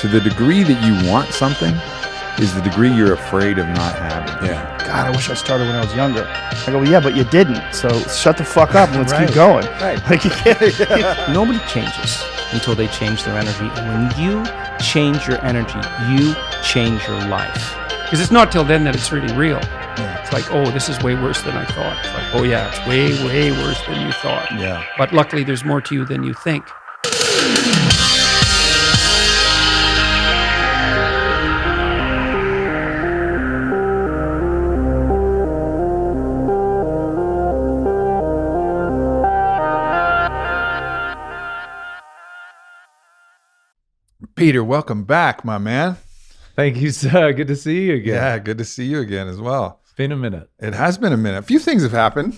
to the degree that you want something is the degree you're afraid of not having. Yeah. God, I wish I started when I was younger. I go, well, yeah, but you didn't. So shut the fuck up and let's keep going. Right. Like, you can't. Nobody changes until they change their energy. And when you change your energy, you change your life. Because it's not till then that it's really real. Yeah. It's like, oh, this is way worse than I thought. It's like, oh yeah, it's way, way worse than you thought. Yeah. But luckily, there's more to you than you think. Peter, welcome back, my man. Thank you, sir. Good to see you again. Yeah, good to see you again as well. It's been a minute. It has been a minute. A few things have happened.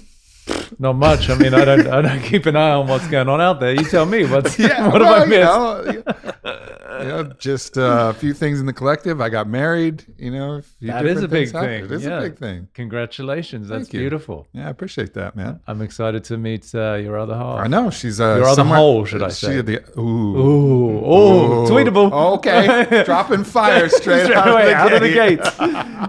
Not much. I mean, I don't keep an eye on what's going on out there. You tell me. What have I missed? Just a few things in the collective. I got married. That is a big thing. It is a big thing. Congratulations. That's beautiful. Yeah, I appreciate that, man. I'm excited to meet your other half. I know she's your other whole, should I say? Ooh, tweetable. Okay, dropping fire straight out of the gates.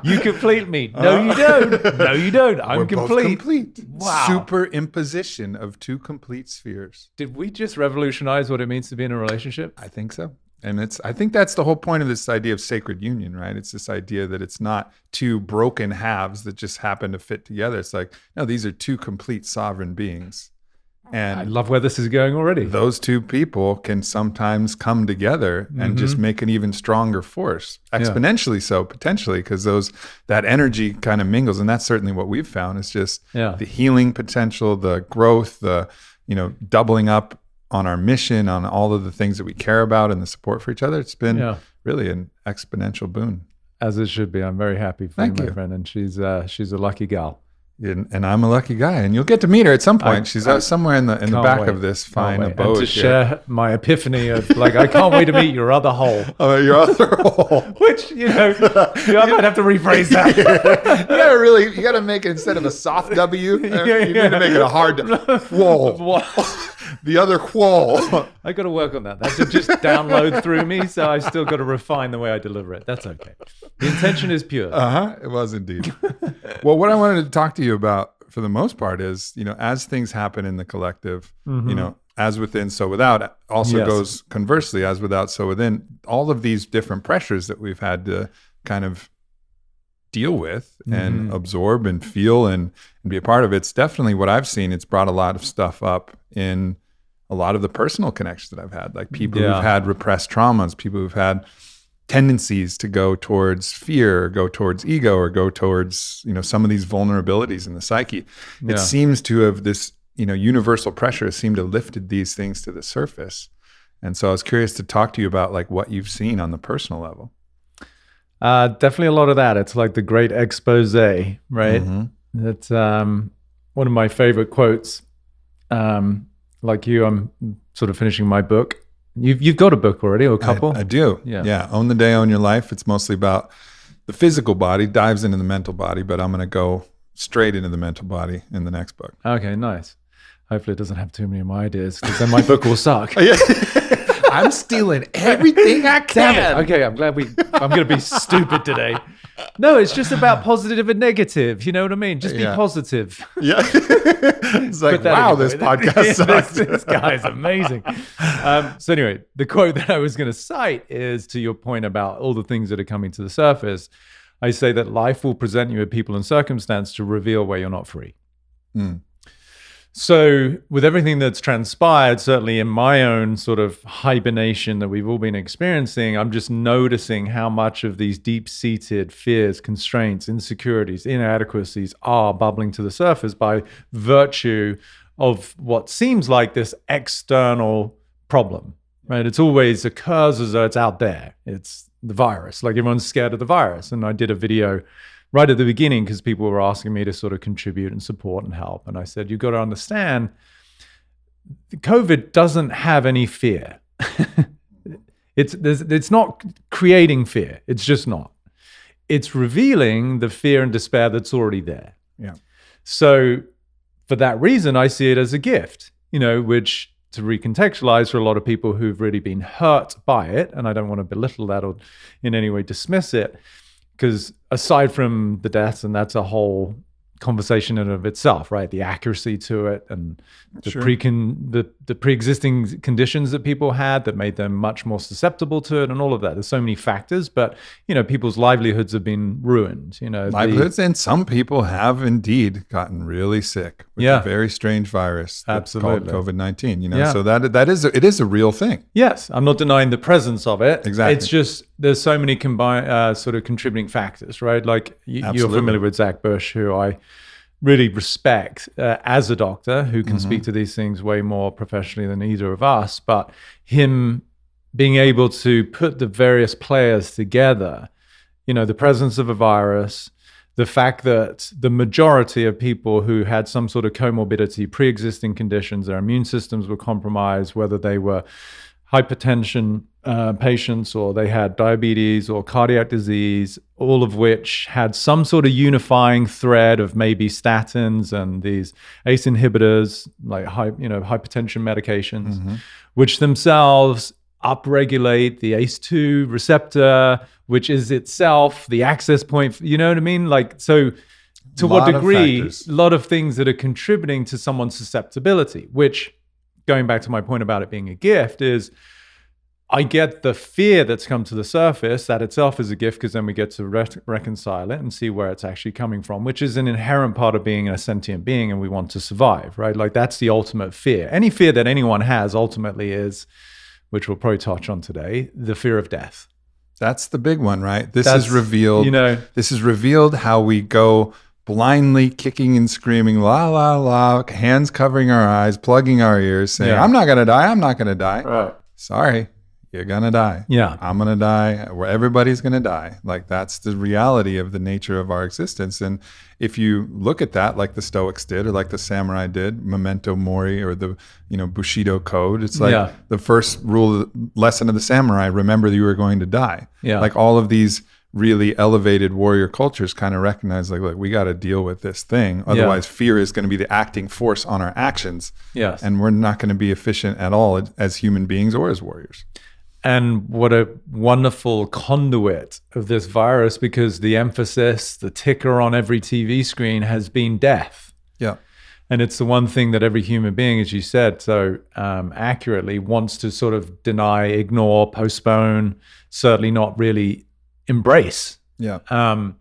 You complete me. No, you don't. No, you don't. I'm We're complete. Both complete. Wow. Superimposition of two complete spheres. Did we just revolutionize what it means to be in a relationship? I think so. And I think that's the whole point of this idea of sacred union, right? It's this idea that it's not two broken halves that just happen to fit together. It's like, no, these are two complete sovereign beings. And I love where this is going already. Those two people can sometimes come together and just make an even stronger force, exponentially so, potentially, because that energy kind of mingles. And that's certainly what we've found. It's just the healing potential, the growth, the doubling up on our mission, on all of the things that we care about and the support for each other. It's been really an exponential boon. As it should be. I'm very happy for you, my friend. And she's a lucky gal. And I'm a lucky guy, and you'll get to meet her at some point. She's out somewhere in the back of this fine abode. And to share my epiphany of I can't wait to meet your other whole. Oh, your other whole. Which I might have to rephrase that. You gotta make it, instead of a soft W, you need to make it a hard whoa. The other whoa. I got to work on that. That should just download through me, so I still got to refine the way I deliver it. That's okay. The intention is pure. It was indeed. Well, what I wanted to talk to you about for the most part is, as things happen in the collective, as within, so without, also goes conversely, as without, so within. All of these different pressures that we've had to kind of deal with and absorb and feel and be a part of. It's definitely what I've seen. It's brought a lot of stuff up in a lot of the personal connections that I've had, like people who've had repressed traumas, people who've had tendencies to go towards fear, or go towards ego, or go towards, some of these vulnerabilities in the psyche. It seems to have this, universal pressure seemed to have lifted these things to the surface. And so I was curious to talk to you about what you've seen on the personal level. Definitely a lot of that. It's like the great expose, right? That's one of my favorite quotes. Like you, I'm sort of finishing my book. You've got a book already, or a couple? I do. Yeah. Own the Day, Own Your Life. It's mostly about the physical body, dives into the mental body, but I'm going to go straight into the mental body in the next book. Okay, nice. Hopefully it doesn't have too many of my ideas, because then my book will suck. I'm stealing everything I can. Damn it. Okay, I'm glad I'm going to be stupid today. No, it's just about positive and negative. You know what I mean? Just be positive. Yeah. It's like, wow, this podcast sucks. This guy's amazing. So anyway, the quote that I was going to cite is, to your point about all the things that are coming to the surface. I say that life will present you with people and circumstance to reveal where you're not free. So with everything that's transpired, certainly in my own sort of hibernation that we've all been experiencing, I'm just noticing how much of these deep-seated fears, constraints, insecurities, inadequacies are bubbling to the surface by virtue of what seems like this external problem, right? It's always occurs as though it's out there. It's the virus, like everyone's scared of the virus. And I did a video right at the beginning because people were asking me to sort of contribute and support and help. And I said, you've got to understand, COVID doesn't have any fear. It's not creating fear. It's just not. It's revealing the fear and despair that's already there. Yeah. So for that reason, I see it as a gift, which to recontextualize for a lot of people who've really been hurt by it, and I don't want to belittle that or in any way dismiss it, because aside from the deaths, and that's a whole conversation in and of itself, right? The accuracy to it and the the pre-existing conditions that people had that made them much more susceptible to it and all of that. There's so many factors, but people's livelihoods have been ruined. Livelihoods, and some people have indeed gotten really sick with a very strange virus absolutely called COVID-19. So it is a real thing. Yes, I'm not denying the presence of it. Exactly. It's just there's so many combined sort of contributing factors, right? Like you're familiar with Zach Bush, who I really respect as a doctor who can speak to these things way more professionally than either of us, but him being able to put the various players together, the presence of a virus, the fact that the majority of people who had some sort of comorbidity, pre-existing conditions, their immune systems were compromised, whether they were hypertension patients or they had diabetes or cardiac disease, all of which had some sort of unifying thread of maybe statins and these ACE inhibitors, like hypertension medications, which themselves upregulate the ACE2 receptor, which is itself the access point. You know what I mean? Like, so to what degree, a lot of things that are contributing to someone's susceptibility, which, going back to my point about it being a gift, is I get the fear that's come to the surface. That itself is a gift, because then we get to reconcile it and see where it's actually coming from, which is an inherent part of being a sentient being, and we want to survive, right? Like, that's the ultimate fear. Any fear that anyone has ultimately is, which we'll probably touch on today, the fear of death. That's the big one, right? This is revealed. This is revealed how we go blindly kicking and screaming, la, la, la, hands covering our eyes, plugging our ears, saying, I'm not going to die. I'm not going to die. Right. Sorry, you're going to die. Yeah. I'm going to die. Everybody's going to die. Like, that's the reality of the nature of our existence. And if you look at that, like the Stoics did, or like the samurai did, memento mori, or the, Bushido code, it's like the first lesson of the samurai, remember that you are going to die. Yeah. Like, all of these really elevated warrior cultures kind of recognize, like we got to deal with this thing. Otherwise, fear is going to be the acting force on our actions. Yes. And we're not going to be efficient at all as human beings or as warriors. And what a wonderful conduit of this virus, because the emphasis, the ticker on every TV screen has been death. Yeah. And it's the one thing that every human being, as you said so accurately, wants to sort of deny, ignore, postpone, certainly not really embrace. Yeah. And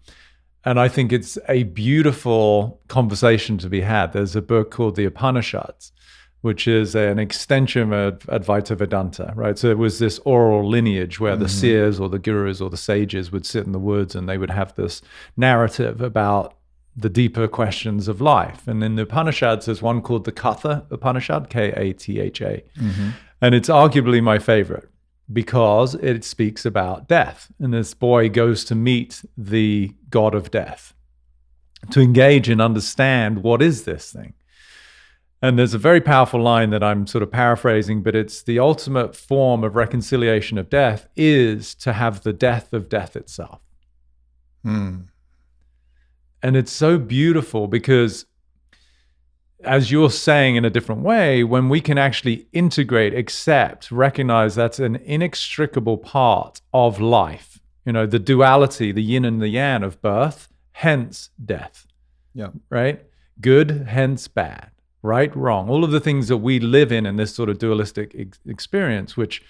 I think it's a beautiful conversation to be had. There's a book called the Upanishads, which is an extension of Advaita Vedanta, right? So it was this oral lineage where the seers or the gurus or the sages would sit in the woods and they would have this narrative about the deeper questions of life. And in the Upanishads, there's one called the Katha Upanishad, Katha. And it's arguably my favorite, because it speaks about death. And this boy goes to meet the god of death to engage and understand, what is this thing? And there's a very powerful line that I'm sort of paraphrasing, but it's the ultimate form of reconciliation of death is to have the death of death itself. And it's so beautiful, because, as you're saying in a different way, when we can actually integrate, accept, recognize that's an inextricable part of life, the duality, the yin and the yang of birth, hence death. Yeah. Right? Good, hence bad. Right, wrong, all of the things that we live in this sort of dualistic experience, which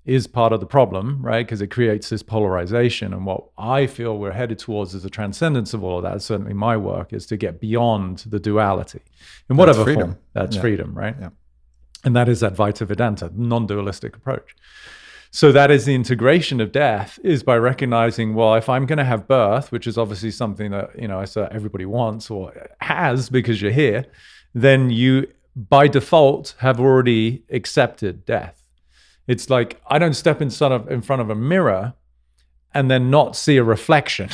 is part of the problem, right? Because it creates this polarization. And what I feel we're headed towards is a transcendence of all of that. Certainly my work is to get beyond the duality in whatever form. That's freedom, right? Yeah. And that is Advaita Vedanta, non-dualistic approach. So that is the integration of death, is by recognizing, well, if I'm going to have birth, which is obviously something that, I say everybody wants or has because you're here, then you, by default, have already accepted death. It's like, I don't step in front of a mirror and then not see a reflection.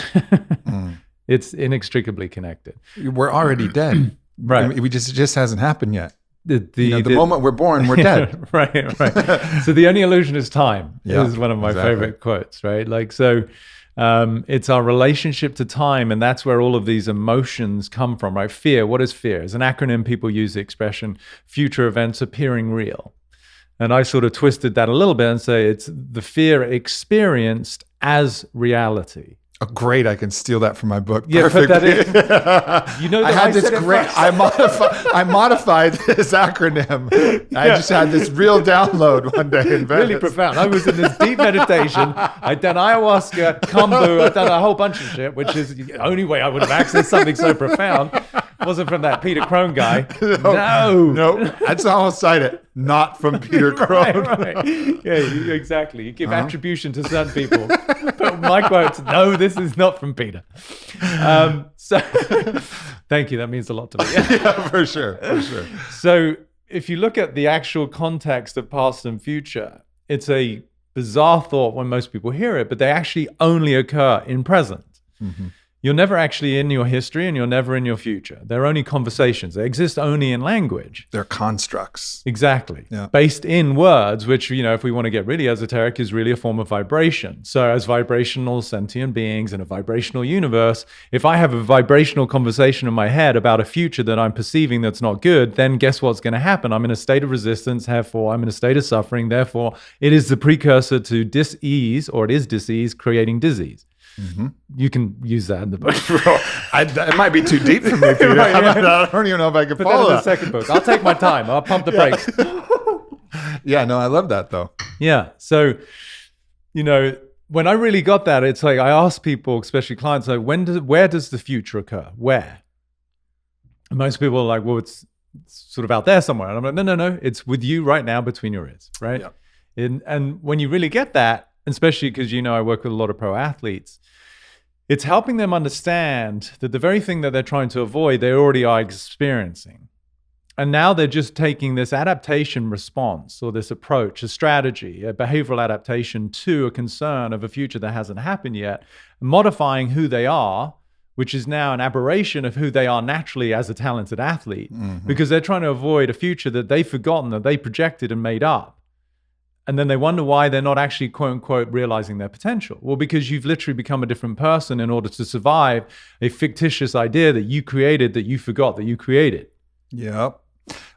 It's inextricably connected. We're already dead. Right. I mean, it just hasn't happened yet. The moment we're born, we're dead. Right. So the only illusion is time. Yeah, is one of my favorite quotes, right? Like, so it's our relationship to time, and that's where all of these emotions come from, right? Fear. What is fear? As an acronym, people use the expression future events appearing real. And I sort of twisted that a little bit and say it's the fear experienced as reality. Oh, great! I can steal that from my book. Yeah, Perfect. put that in. You know, that I had this great. I modified this acronym. I just had this real download one day in Venice. Really profound. I was in this deep meditation. I'd done ayahuasca, kombu. I'd done a whole bunch of shit, which is the only way I would have accessed something so profound. Wasn't from that Peter Crone guy. No. That's how I'll cite it. Not from Peter Crone. Right. Yeah, exactly. You give attribution to certain people. But my quotes, no, this is not from Peter. So thank you. That means a lot to me. Yeah, for sure. So if you look at the actual context of past and future, it's a bizarre thought when most people hear it, but they actually only occur in present. Mm-hmm. You're never actually in your history and you're never in your future. They're only conversations. They exist only in language. They're constructs. Exactly. Yeah. Based in words, which, if we want to get really esoteric, is really a form of vibration. So as vibrational sentient beings in a vibrational universe, if I have a vibrational conversation in my head about a future that I'm perceiving that's not good, then guess what's going to happen? I'm in a state of resistance, therefore I'm in a state of suffering, therefore it is the precursor to dis-ease, or it is dis-ease, creating disease. Mm-hmm. You can use that in the book. It might be too deep for me, Peter. Right, yeah. I don't even know if I can follow that. In the second book. I'll take my time. I'll pump the brakes. Yeah, no, I love that though. Yeah. So, when I really got that, it's like I ask people, especially clients, like, where does the future occur? Where? And most people are like, well, it's sort of out there somewhere. And I'm like, no, it's with you right now between your ears, right? Yeah. And when you really get that, especially because, I work with a lot of pro athletes, it's helping them understand that the very thing that they're trying to avoid, they already are experiencing. And now they're just taking this adaptation response or this approach, a strategy, a behavioral adaptation to a concern of a future that hasn't happened yet, modifying who they are, which is now an aberration of who they are naturally as a talented athlete, because they're trying to avoid a future that they've forgotten, that they projected and made up. And then they wonder why they're not actually, quote unquote, realizing their potential. Well, because you've literally become a different person in order to survive a fictitious idea that you created, that you forgot that you created. Yep.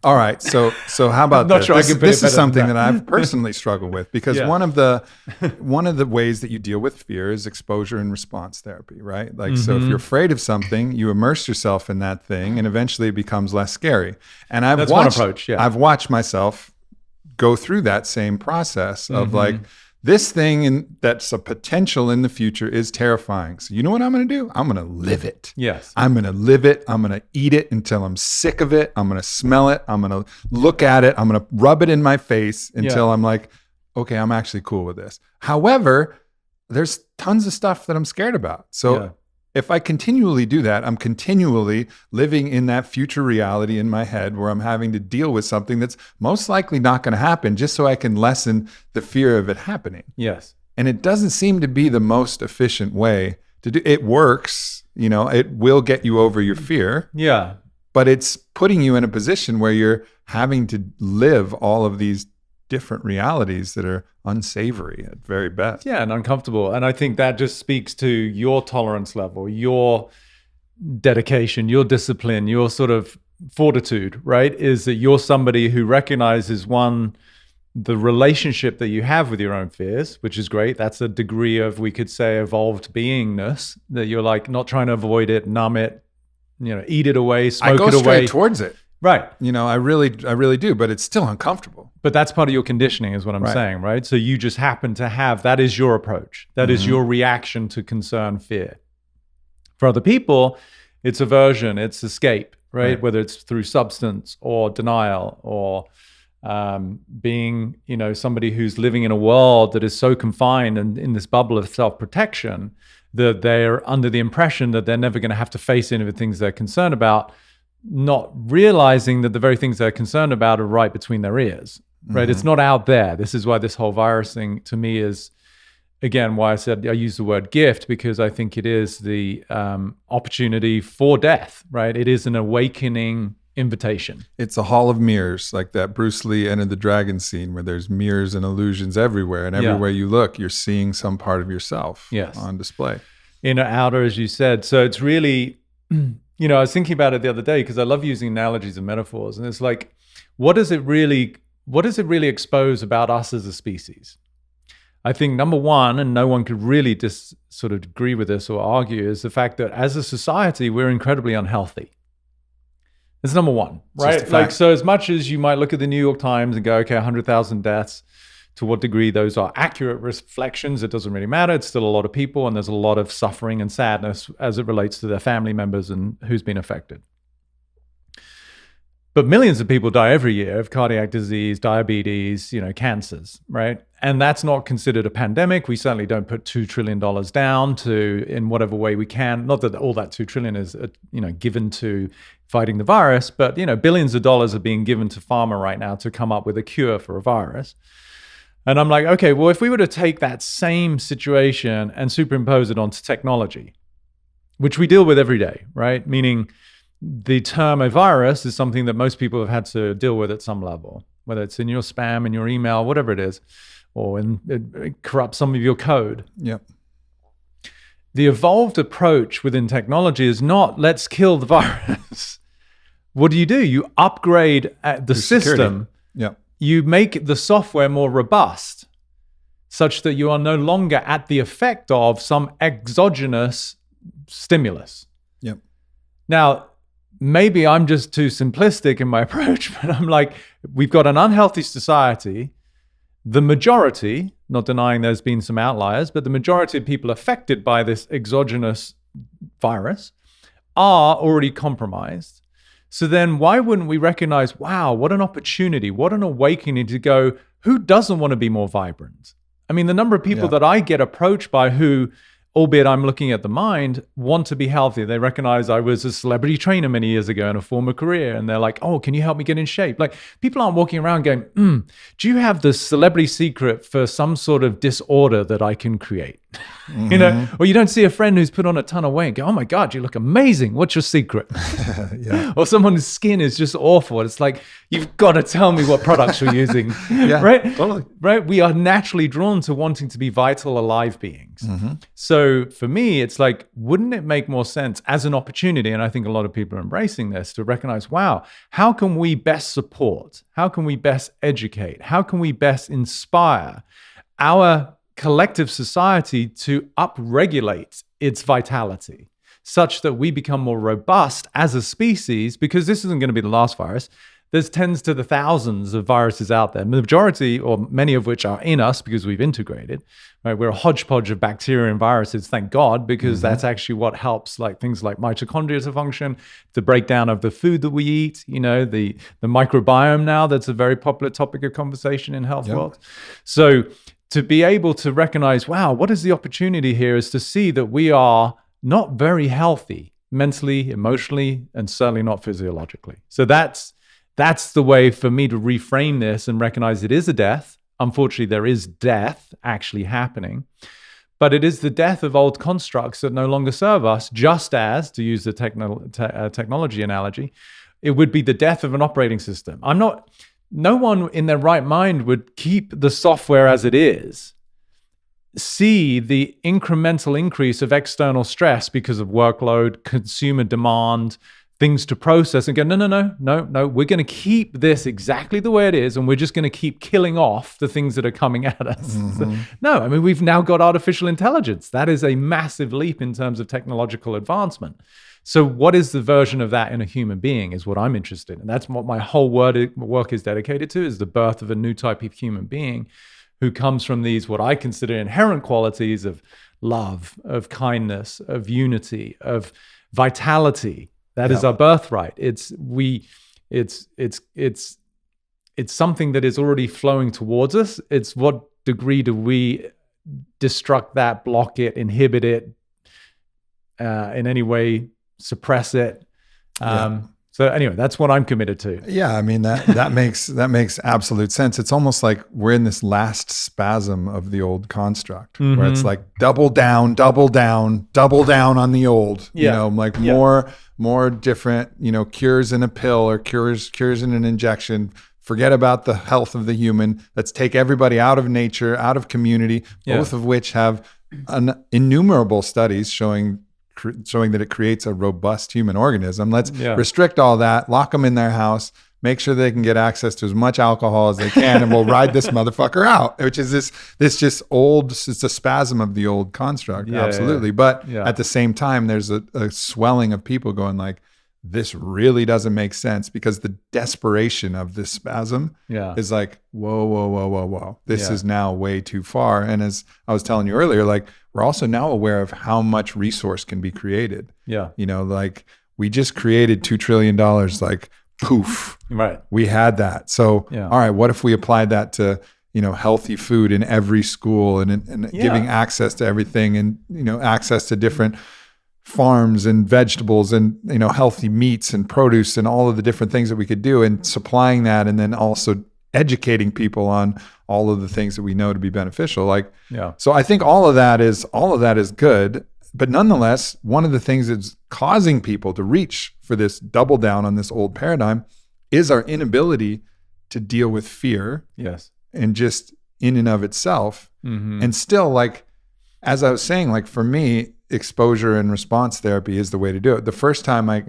All right. So how about this? Sure this is something that I've personally struggled with, because one of the ways that you deal with fear is exposure and response therapy, right? Like, so if you're afraid of something, you immerse yourself in that thing and eventually it becomes less scary. And I've watched myself go through that same process of like, this thing that's a potential in the future is terrifying. So you know what I'm going to do? I'm going to live it. Yes. I'm going to live it. I'm going to eat it until I'm sick of it. I'm going to smell it. I'm going to look at it. I'm going to rub it in my face until I'm like, okay, I'm actually cool with this. However, there's tons of stuff that I'm scared about. So if I continually do that, I'm continually living in that future reality in my head where I'm having to deal with something that's most likely not going to happen, just so I can lessen the fear of it happening. Yes. And it doesn't seem to be the most efficient way to do. It works, it will get you over your fear. Yeah. But it's putting you in a position where you're having to live all of these different realities that are unsavory at very best. Yeah, and uncomfortable. And I think that just speaks to your tolerance level, your dedication, your discipline, your sort of fortitude, right? Is that you're somebody who recognizes, one, the relationship that you have with your own fears, which is great. That's a degree of, we could say, evolved beingness, that you're like not trying to avoid it, numb it, eat it away, smoke it away. I go straight towards it. Right. I really do, but it's still uncomfortable. But that's part of your conditioning is what I'm saying, right? So you just happen to have, that is your approach. That is your reaction to concern, fear. For other people, it's aversion, it's escape, right? Whether it's through substance or denial or being, somebody who's living in a world that is so confined and in this bubble of self-protection that they're under the impression that they're never going to have to face any of the things they're concerned about, not realizing that the very things they're concerned about are right between their ears, right? It's not out there. This is why this whole virus thing to me is, again, why I said I use the word gift, because I think it is the opportunity for death, right? It is an awakening invitation. It's a hall of mirrors, like that Bruce Lee Enter the Dragon scene where there's mirrors and illusions everywhere. And everywhere you look, you're seeing some part of yourself on display. Inner, outer, as you said. So it's really... I was thinking about it the other day because I love using analogies and metaphors. And it's like, what does it really what does it really expose about us as a species? I think number one, and no one could really sort of agree with this or argue, is the fact that as a society, we're incredibly unhealthy. It's number one, right? Like, so as much as you might look at the New York Times and go, okay, 100,000 deaths, to what degree those are accurate reflections, it doesn't really matter. It's still a lot of people, and there's a lot of suffering and sadness as it relates to their family members and who's been affected. But millions of people die every year of cardiac disease, diabetes, cancers, right? And that's not considered a pandemic. We certainly don't put $2 trillion down to, in whatever way we can. Not that all that $2 trillion is, given to fighting the virus, but, billions of dollars are being given to pharma right now to come up with a cure for a virus. And I'm like, okay, well, if we were to take that same situation and superimpose it onto technology, which we deal with every day, right? Meaning, the term a virus is something that most people have had to deal with at some level, whether it's in your spam, in your email, whatever it is, or it corrupts some of your code. Yep. The evolved approach within technology is not, let's kill the virus. What do? You upgrade the system. Yep. You make the software more robust such that you are no longer at the effect of some exogenous stimulus. Yep. Now, maybe I'm just too simplistic in my approach, but I'm like, we've got an unhealthy society. The majority, not denying there's been some outliers, but the majority of people affected by this exogenous virus are already compromised. So then why wouldn't we recognize, wow, what an opportunity, what an awakening to go, who doesn't want to be more vibrant? I mean, the number of people that I get approached by who, albeit I'm looking at the mind, want to be healthy. They recognize I was a celebrity trainer many years ago in a former career. And they're like, oh, can you help me get in shape? Like, people aren't walking around going, do you have the celebrity secret for some sort of disorder that I can create? Mm-hmm. Or you don't see a friend who's put on a ton of weight and go, oh my God, you look amazing. What's your secret? Or someone's skin is just awful. It's like, you've got to tell me what products you're using. Right? Totally. Right? We are naturally drawn to wanting to be vital, alive beings. Mm-hmm. So for me, it's like, wouldn't it make more sense as an opportunity, and I think a lot of people are embracing this, to recognize, wow, how can we best support? How can we best educate? How can we best inspire our collective society to upregulate its vitality such that we become more robust as a species? Because this isn't going to be the last virus. There's tens to the thousands of viruses out there, the majority or many of which are in us because we've integrated. Right? We're a hodgepodge of bacteria and viruses, thank God, because that's actually what helps like things like mitochondria to function, the breakdown of the food that we eat, the microbiome now, that's a very popular topic of conversation in health world. So to be able to recognize, wow, what is the opportunity here is to see that we are not very healthy mentally, emotionally, and certainly not physiologically. So that's the way for me to reframe this and recognize it is a death. Unfortunately, there is death actually happening, but it is the death of old constructs that no longer serve us, just as, to use the technology analogy, it would be the death of an operating system. No one in their right mind would keep the software as it is, see the incremental increase of external stress because of workload, consumer demand, things to process, and go, no, we're going to keep this exactly the way it is, and we're just going to keep killing off the things that are coming at us. Mm-hmm. No, I mean, we've now got artificial intelligence. That is a massive leap in terms of technological advancement. So what is the version of that in a human being is what I'm interested in. That's what my whole work is dedicated to, is the birth of a new type of human being who comes from these, what I consider inherent qualities of love, of kindness, of unity, of vitality. That is our birthright. It's something that is already flowing towards us. It's what degree do we destruct that, block it, inhibit it, in any way, suppress it. So anyway, that's what I'm committed to. Yeah, I mean that makes absolute sense. It's almost like we're in this last spasm of the old construct, where it's like double down on the old. More different, cures in a pill or cures in an injection. Forget about the health of the human. Let's take everybody out of nature, out of community, both of which have innumerable studies showing that it creates a robust human organism. Let's restrict all that, lock them in their house, make sure they can get access to as much alcohol as they can, and we'll ride this motherfucker out, which is this just old, it's a spasm of the old construct. Absolutely. But at the same time, there's a swelling of people going like, this really doesn't make sense, because the desperation of this spasm is like, whoa. This is now way too far. And as I was telling you earlier, like, we're also now aware of how much resource can be created. Yeah. You know, like, we just created $2 trillion, like, poof. Right. We had that. So, all right, what if we applied that to, you know, healthy food in every school and giving access to everything, and, you know, access to different farms and vegetables and, you know, healthy meats and produce and all of the different things that we could do, and supplying that, and then also educating people on all of the things that we know to be beneficial. Like, so I think all of that is good, but nonetheless, one of the things that's causing people to reach for this double down on this old paradigm is our inability to deal with fear. Yes. And just in and of itself. Mm-hmm. And still, like, as I was saying, like, for me, exposure and response therapy is the way to do it. The first time I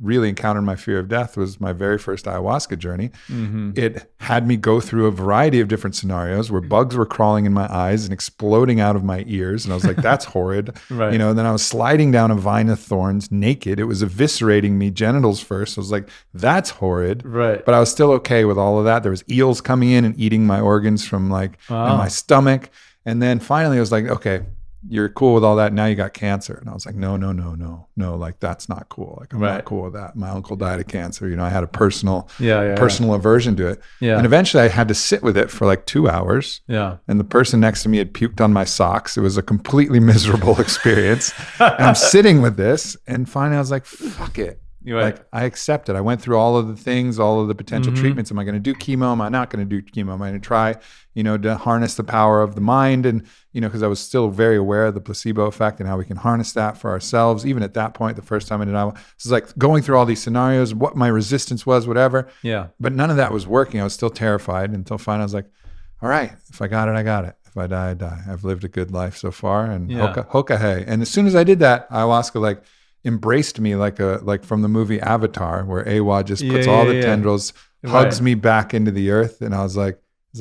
really encountered my fear of death was my very first ayahuasca journey. Mm-hmm. It had me go through a variety of different scenarios where bugs were crawling in my eyes and exploding out of my ears. And I was like, that's horrid. Right. You know, and then I was sliding down a vine of thorns naked. It was eviscerating me, genitals first. I was like, that's horrid. Right. But I was still okay with all of that. There was eels coming in and eating my organs from like in my stomach. And then finally I was like, okay, you're cool with all that. Now you got cancer. And I was like, no, like, that's not cool. Like, I'm not cool with that. My uncle died of cancer. You know, I had a personal aversion to it. Yeah. And eventually I had to sit with it for like 2 hours. Yeah. And the person next to me had puked on my socks. It was a completely miserable experience. And I'm sitting with this, and finally I was like, fuck it. Like, I accept it. I went through all of the things, all of the potential treatments. Am I going to do chemo? Am I not going to do chemo? Am I going to try, you know, to harness the power of the mind? And, you know, because I was still very aware of the placebo effect and how we can harness that for ourselves. Even at that point, the first time I did ayahuasca, it was like going through all these scenarios, what my resistance was, whatever. Yeah. But none of that was working. I was still terrified until finally I was like, all right, if I got it, I got it. If I die, I die. I've lived a good life so far, and hoka hey. And as soon as I did that, ayahuasca, like, embraced me like from the movie Avatar, where Awa just puts all the tendrils, hugs me back into the earth. And I was like,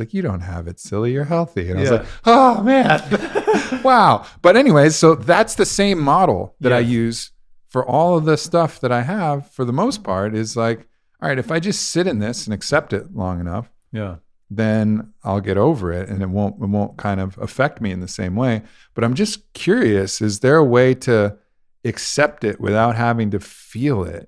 you don't have it, silly, you're healthy. And I was like, oh man, wow. But anyways, so that's the same model that I use for all of the stuff that I have, for the most part, is like, all right, if I just sit in this and accept it long enough, then I'll get over it, and it won't kind of affect me in the same way. But I'm just curious, is there a way to accept it without having to feel it?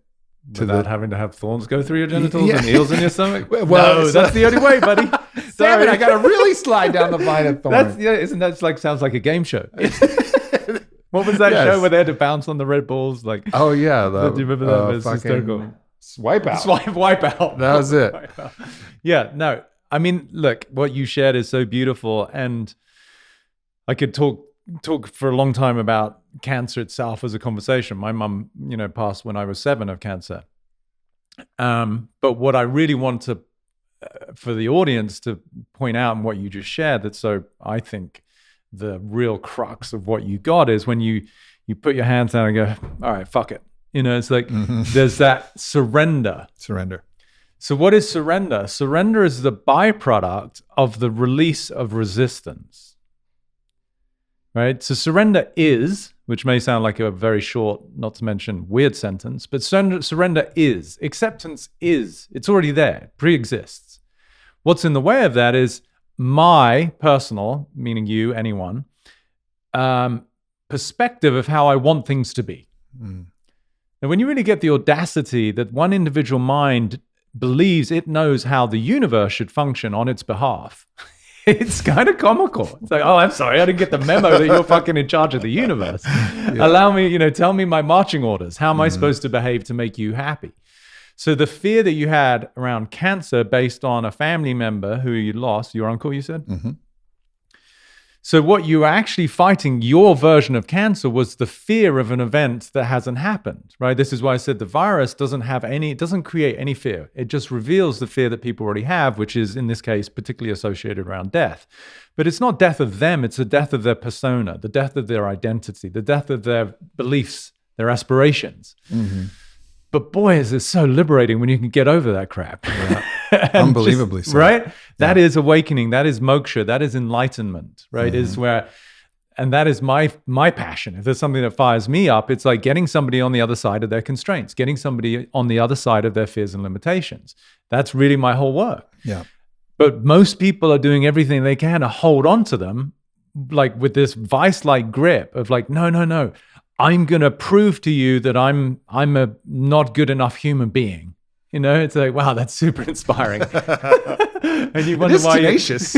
Without having to have thorns go through your genitals and eels in your stomach? Well, no, that's the only way, buddy. Damn it, I got to really slide down the vine of thorns. Isn't that like, sounds like a game show? What was that show where they had to bounce on the Red Balls? Like, oh yeah, do you remember that? It was hysterical. Wipeout. That was it. Yeah, no. I mean, look, what you shared is so beautiful, and I could talk for a long time about cancer itself as a conversation. My mum, you know, passed when I was 7 of cancer. But what I really want to, for the audience to point out, and what you just shared, that's so, I think, the real crux of what you got is when you put your hands down and go, all right, fuck it. You know, it's like, there's that surrender. So what is surrender? Surrender is the byproduct of the release of resistance. Right? So surrender is, which may sound like a very short, not to mention weird sentence, but surrender is. Acceptance is. It's already there, pre-exists. What's in the way of that is my personal, meaning you, anyone, perspective of how I want things to be. And when you really get the audacity that one individual mind believes it knows how the universe should function on its behalf, it's kind of comical. It's like, oh, I'm sorry, I didn't get the memo that you're fucking in charge of the universe. Allow me, you know, tell me my marching orders. How am I supposed to behave to make you happy? So the fear that you had around cancer based on a family member who you lost, your uncle, you said? Mm-hmm. So what you were actually fighting, your version of cancer, was the fear of an event that hasn't happened, right? This is why I said the virus it doesn't create any fear. It just reveals the fear that people already have, which is, in this case, particularly associated around death. But it's not death of them, it's the death of their persona, the death of their identity, the death of their beliefs, their aspirations. Mm-hmm. But boy, is it so liberating when you can get over that crap. Yeah. Unbelievably so. Right? That is awakening. That is moksha. That is enlightenment, right? Is where, and that is my passion. If there's something that fires me up, it's like getting somebody on the other side of their constraints, getting somebody on the other side of their fears and limitations. That's really my whole work. Yeah. But most people are doing everything they can to hold on to them, like with this vice-like grip of like, no. I'm going to prove to you that I'm a not good enough human being. You know, it's like, wow, that's super inspiring. And you wonder why tenacious.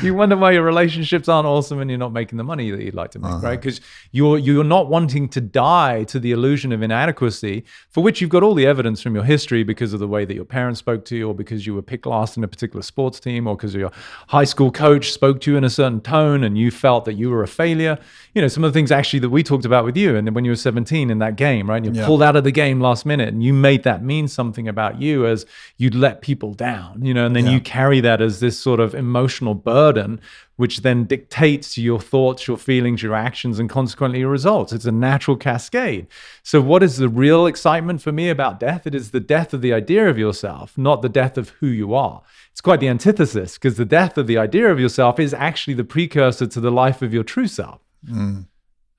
You wonder why your relationships aren't awesome and you're not making the money that you'd like to make, right? Because you're not wanting to die to the illusion of inadequacy, for which you've got all the evidence from your history because of the way that your parents spoke to you, or because you were picked last in a particular sports team, or because your high school coach spoke to you in a certain tone and you felt that you were a failure. You know, some of the things actually that we talked about with you, and when you were 17 in that game, right? And you pulled out of the game last minute and you made that mean something about you as you'd let people down, you know, and then you carry that as this sort of emotional burden, which then dictates your thoughts, your feelings, your actions, and consequently your results. It's a natural cascade. So what is the real excitement for me about death? It is the death of the idea of yourself, not the death of who you are. It's quite the antithesis, because the death of the idea of yourself is actually the precursor to the life of your true self.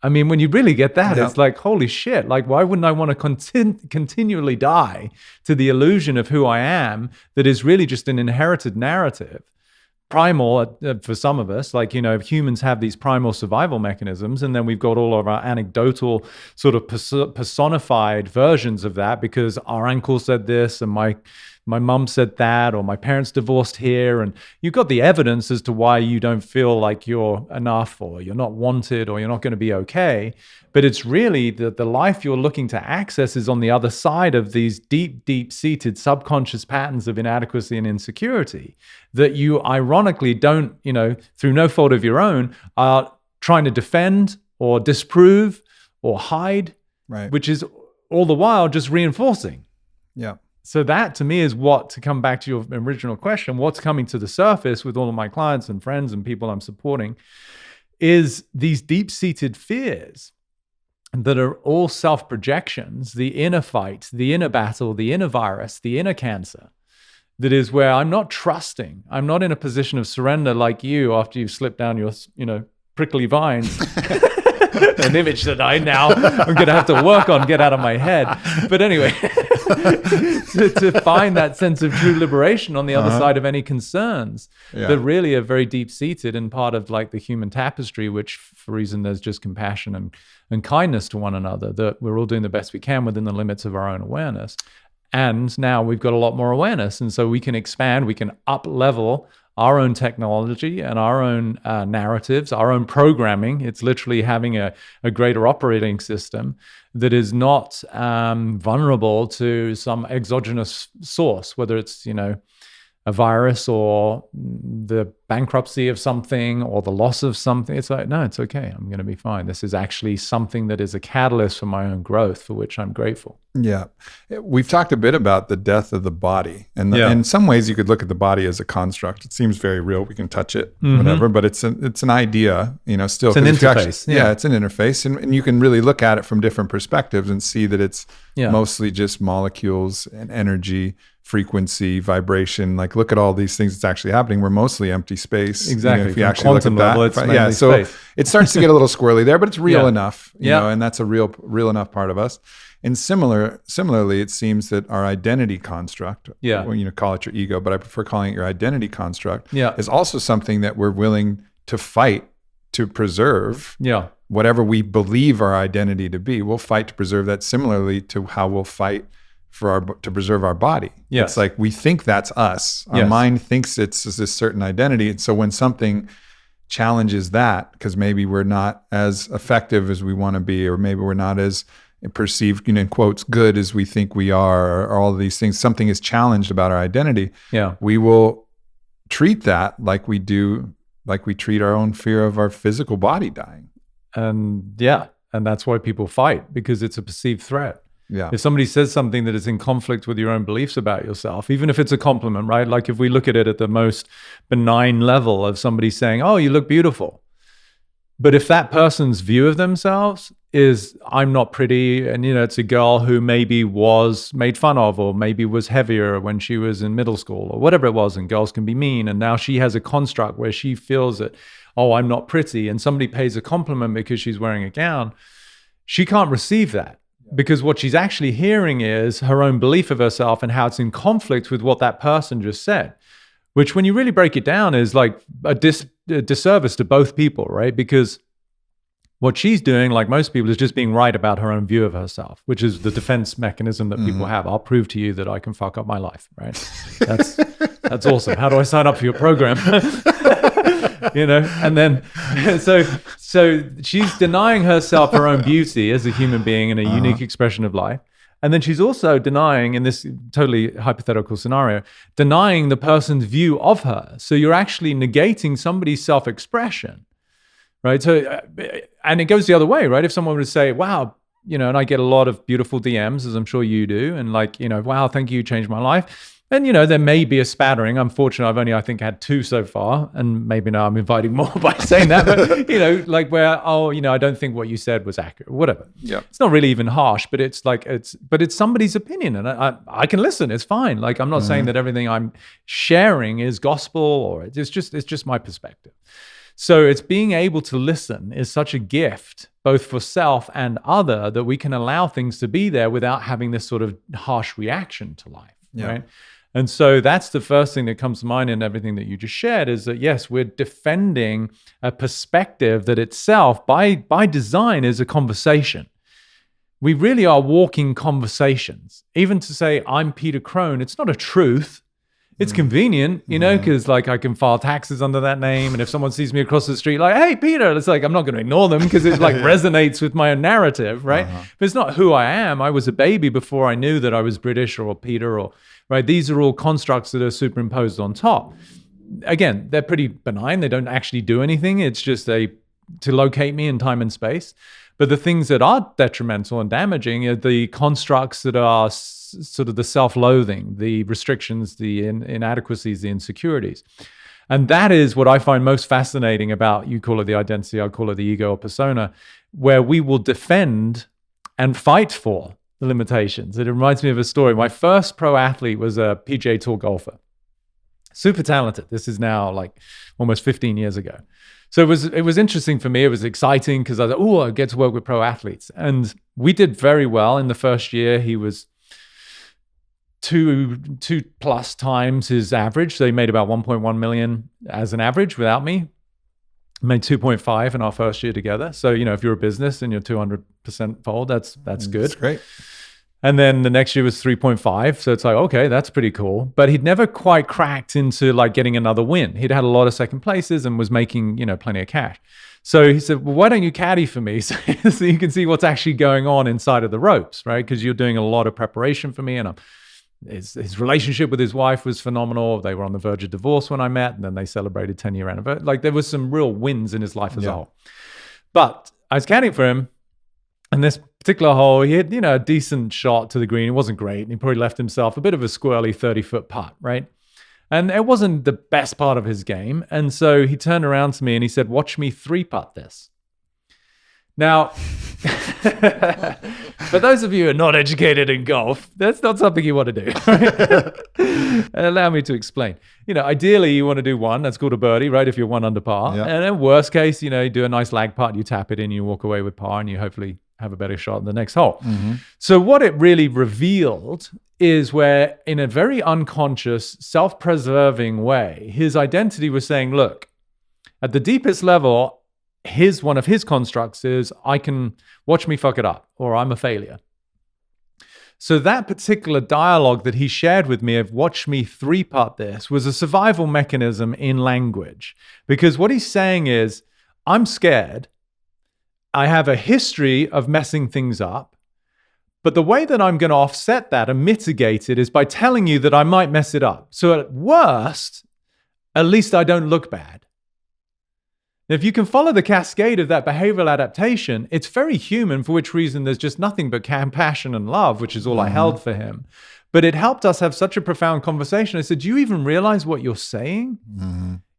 I mean, when you really get that, it's like, holy shit, like, why wouldn't I want to continually die to the illusion of who I am that is really just an inherited narrative? Primal, for some of us, like, you know, humans have these primal survival mechanisms, and then we've got all of our anecdotal sort of personified versions of that, because our uncle said this and my mum said that, or my parents divorced here, and you've got the evidence as to why you don't feel like you're enough, or you're not wanted, or you're not going to be okay. But it's really the life you're looking to access is on the other side of these deep-seated subconscious patterns of inadequacy and insecurity that you ironically don't, you know, through no fault of your own, are trying to defend or disprove or hide, right? Which is all the while just reinforcing. Yeah. So that to me is what, to come back to your original question, what's coming to the surface with all of my clients and friends and people I'm supporting is these deep-seated fears that are all self-projections, the inner fight, the inner battle, the inner virus, the inner cancer. That is where I'm not trusting. I'm not in a position of surrender like you after you've slipped down your, you know, prickly vines. An image that I'm going to have to work on, get out of my head. But anyway, to find that sense of true liberation on the other side of any concerns that really are very deep-seated and part of like the human tapestry, which for reason there's just compassion and kindness to one another, that we're all doing the best we can within the limits of our own awareness. And now we've got a lot more awareness. And so we can expand, we can up-level our own technology and our own narratives, our own programming. It's literally having a greater operating system that is not vulnerable to some exogenous source, whether it's, you know, a virus or the bankruptcy of something or the loss of something. It's like, no, it's okay. I'm going to be fine. This is actually something that is a catalyst for my own growth, for which I'm grateful. Yeah. We've talked a bit about the death of the body. And in some ways you could look at the body as a construct. It seems very real. We can touch it, whatever, but it's an idea, you know, still. It's an interface. Actually, it's an interface. And you can really look at it from different perspectives and see that it's mostly just molecules and energy, frequency, vibration. Like, look at all these things that's actually happening. We're mostly empty space. Exactly. You know, if you actually look at that. So space. It starts to get a little squirrely there, but it's real enough, you know, and that's a real enough part of us. And similarly, it seems that our identity construct, well, you know, call it your ego, but I prefer calling it your identity construct, is also something that we're willing to fight to preserve. Yeah. Whatever we believe our identity to be, we'll fight to preserve that, similarly to how we'll fight to preserve our body. Yes. It's like we think that's us. Our mind thinks it's this certain identity. And so when something challenges that, because maybe we're not as effective as we want to be, or maybe we're not as perceived, you know, in quotes, good as we think we are, or all of these things, something is challenged about our identity. Yeah. We will treat that like we treat our own fear of our physical body dying. And that's why people fight, because it's a perceived threat. Yeah. If somebody says something that is in conflict with your own beliefs about yourself, even if it's a compliment, right? Like if we look at it at the most benign level of somebody saying, "Oh, you look beautiful." But if that person's view of themselves is I'm not pretty, and it's a girl who maybe was made fun of, or maybe was heavier when she was in middle school, or whatever it was, and girls can be mean, and now she has a construct where she feels that, oh, I'm not pretty, and somebody pays a compliment because she's wearing a gown. She can't receive that, because what she's actually hearing is her own belief of herself and how it's in conflict with what that person just said, which when you really break it down is like a disservice to both people, right? Because what she's doing, like most people, is just being right about her own view of herself, which is the defense mechanism that people have. I'll prove to you that I can fuck up my life, right? That's awesome. How do I sign up for your program? And then so she's denying herself her own beauty as a human being and a unique expression of life. And then she's also denying, in this totally hypothetical scenario, denying the person's view of her. So you're actually negating somebody's self-expression, right? So, and it goes the other way, right? If someone were to say, wow, and I get a lot of beautiful DMs, as I'm sure you do, and like, wow, thank you changed my life. And, there may be a spattering. Unfortunately, I've only, I think, had 2 so far. And maybe now I'm inviting more by saying that. But, like where, I don't think what you said was accurate, whatever. Yeah. It's not really even harsh, but it's like, it's somebody's opinion. And I can listen. It's fine. Like, I'm not saying that everything I'm sharing is gospel, or it's just my perspective. So it's being able to listen is such a gift, both for self and other, that we can allow things to be there without having this sort of harsh reaction to life, right? And so that's the first thing that comes to mind in everything that you just shared, is that, yes, we're defending a perspective that itself, by design, is a conversation. We really are walking conversations. Even to say, I'm Peter Crone, it's not a truth. It's convenient, because like I can file taxes under that name. And if someone sees me across the street, like, hey, Peter, it's like, I'm not going to ignore them because it like resonates with my own narrative, right? But it's not who I am. I was a baby before I knew that I was British or Peter, or, right? These are all constructs that are superimposed on top. Again, they're pretty benign. They don't actually do anything. It's just to locate me in time and space. But the things that are detrimental and damaging are the constructs that are sort of the self-loathing, the restrictions, the inadequacies, the insecurities. And that is what I find most fascinating about, you call it the identity, I call it the ego or persona, where we will defend and fight for the limitations. It reminds me of a story. My first pro athlete was a PGA Tour golfer. Super talented. This is now like almost 15 years ago. So it was interesting for me. It was exciting because I thought, I get to work with pro athletes. And we did very well in the first year. He was two plus times his average. So he made about 1.1 million as an average without me. Made 2.5 in our first year together. So, if you're a business and you're 200% fold, that's good. That's great. And then the next year was 3.5. So it's like, okay, that's pretty cool. But he'd never quite cracked into like getting another win. He'd had a lot of second places and was making, plenty of cash. So he said, well, why don't you caddy for me so you can see what's actually going on inside of the ropes, right? Because you're doing a lot of preparation for me. And his relationship with his wife was phenomenal. They were on the verge of divorce when I met, and then they celebrated 10-year anniversary. Like there was some real wins in his life as a whole. But I was caddying for him. And this particular hole, he had, a decent shot to the green. It wasn't great. And he probably left himself a bit of a squirrely 30-foot putt, right? And it wasn't the best part of his game. And so he turned around to me and he said, watch me 3-putt this. Now, for those of you who are not educated in golf, that's not something you want to do. Right? Allow me to explain. Ideally you want to do one. That's called a birdie, right? If you're 1 under par. Yeah. And in worst case, you do a nice lag putt, you tap it in, you walk away with par, and you hopefully have a better shot in the next hole. Mm-hmm. So what it really revealed is where, in a very unconscious, self-preserving way, his identity was saying, look, at the deepest level, one of his constructs is, I can watch me fuck it up, or I'm a failure. So that particular dialogue that he shared with me of watch me 3-putt this was a survival mechanism in language. Because what he's saying is, I'm scared. I have a history of messing things up. But the way that I'm going to offset that and mitigate it is by telling you that I might mess it up. So at worst, at least I don't look bad. If you can follow the cascade of that behavioral adaptation, it's very human, for which reason there's just nothing but compassion and love, which is all I held for him. But it helped us have such a profound conversation. I said, do you even realize what you're saying?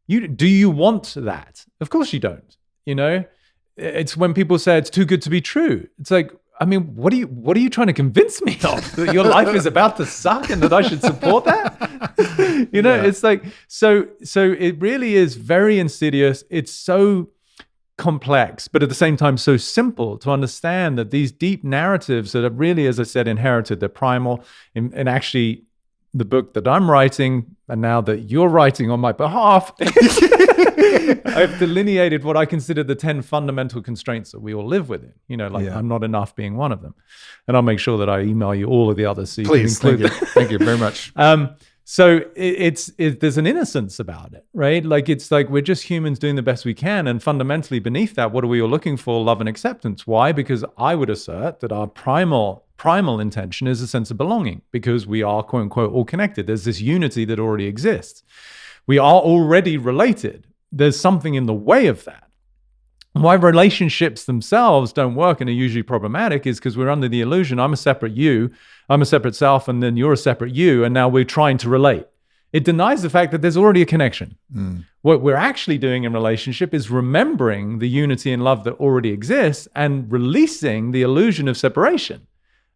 Do you want that? Of course you don't. it's when people say it's too good to be true. It's like, I mean, what are you trying to convince me of? That your life is about to suck and that I should support that? It's like, so it really is very insidious. It's so complex, but at the same time, so simple to understand that these deep narratives that are really, as I said, inherited, they're primal. And actually, the book that I'm writing, and now that you're writing on my behalf, I've delineated what I consider the 10 fundamental constraints that we all live within. I'm not enough being one of them. And I'll make sure that I email you all of the others so you Please, can include them. Thank you very much. So there's an innocence about it, right? Like, it's like we're just humans doing the best we can. And fundamentally beneath that, what are we all looking for? Love and acceptance. Why? Because I would assert that our primal intention is a sense of belonging, because we are, quote unquote, all connected. There's this unity that already exists. We are already related. There's something in the way of that. Why relationships themselves don't work and are usually problematic is because we're under the illusion, I'm a separate you, I'm a separate self, and then you're a separate you, and now we're trying to relate. It denies the fact that there's already a connection. What we're actually doing in relationship is remembering the unity and love that already exists and releasing the illusion of separation.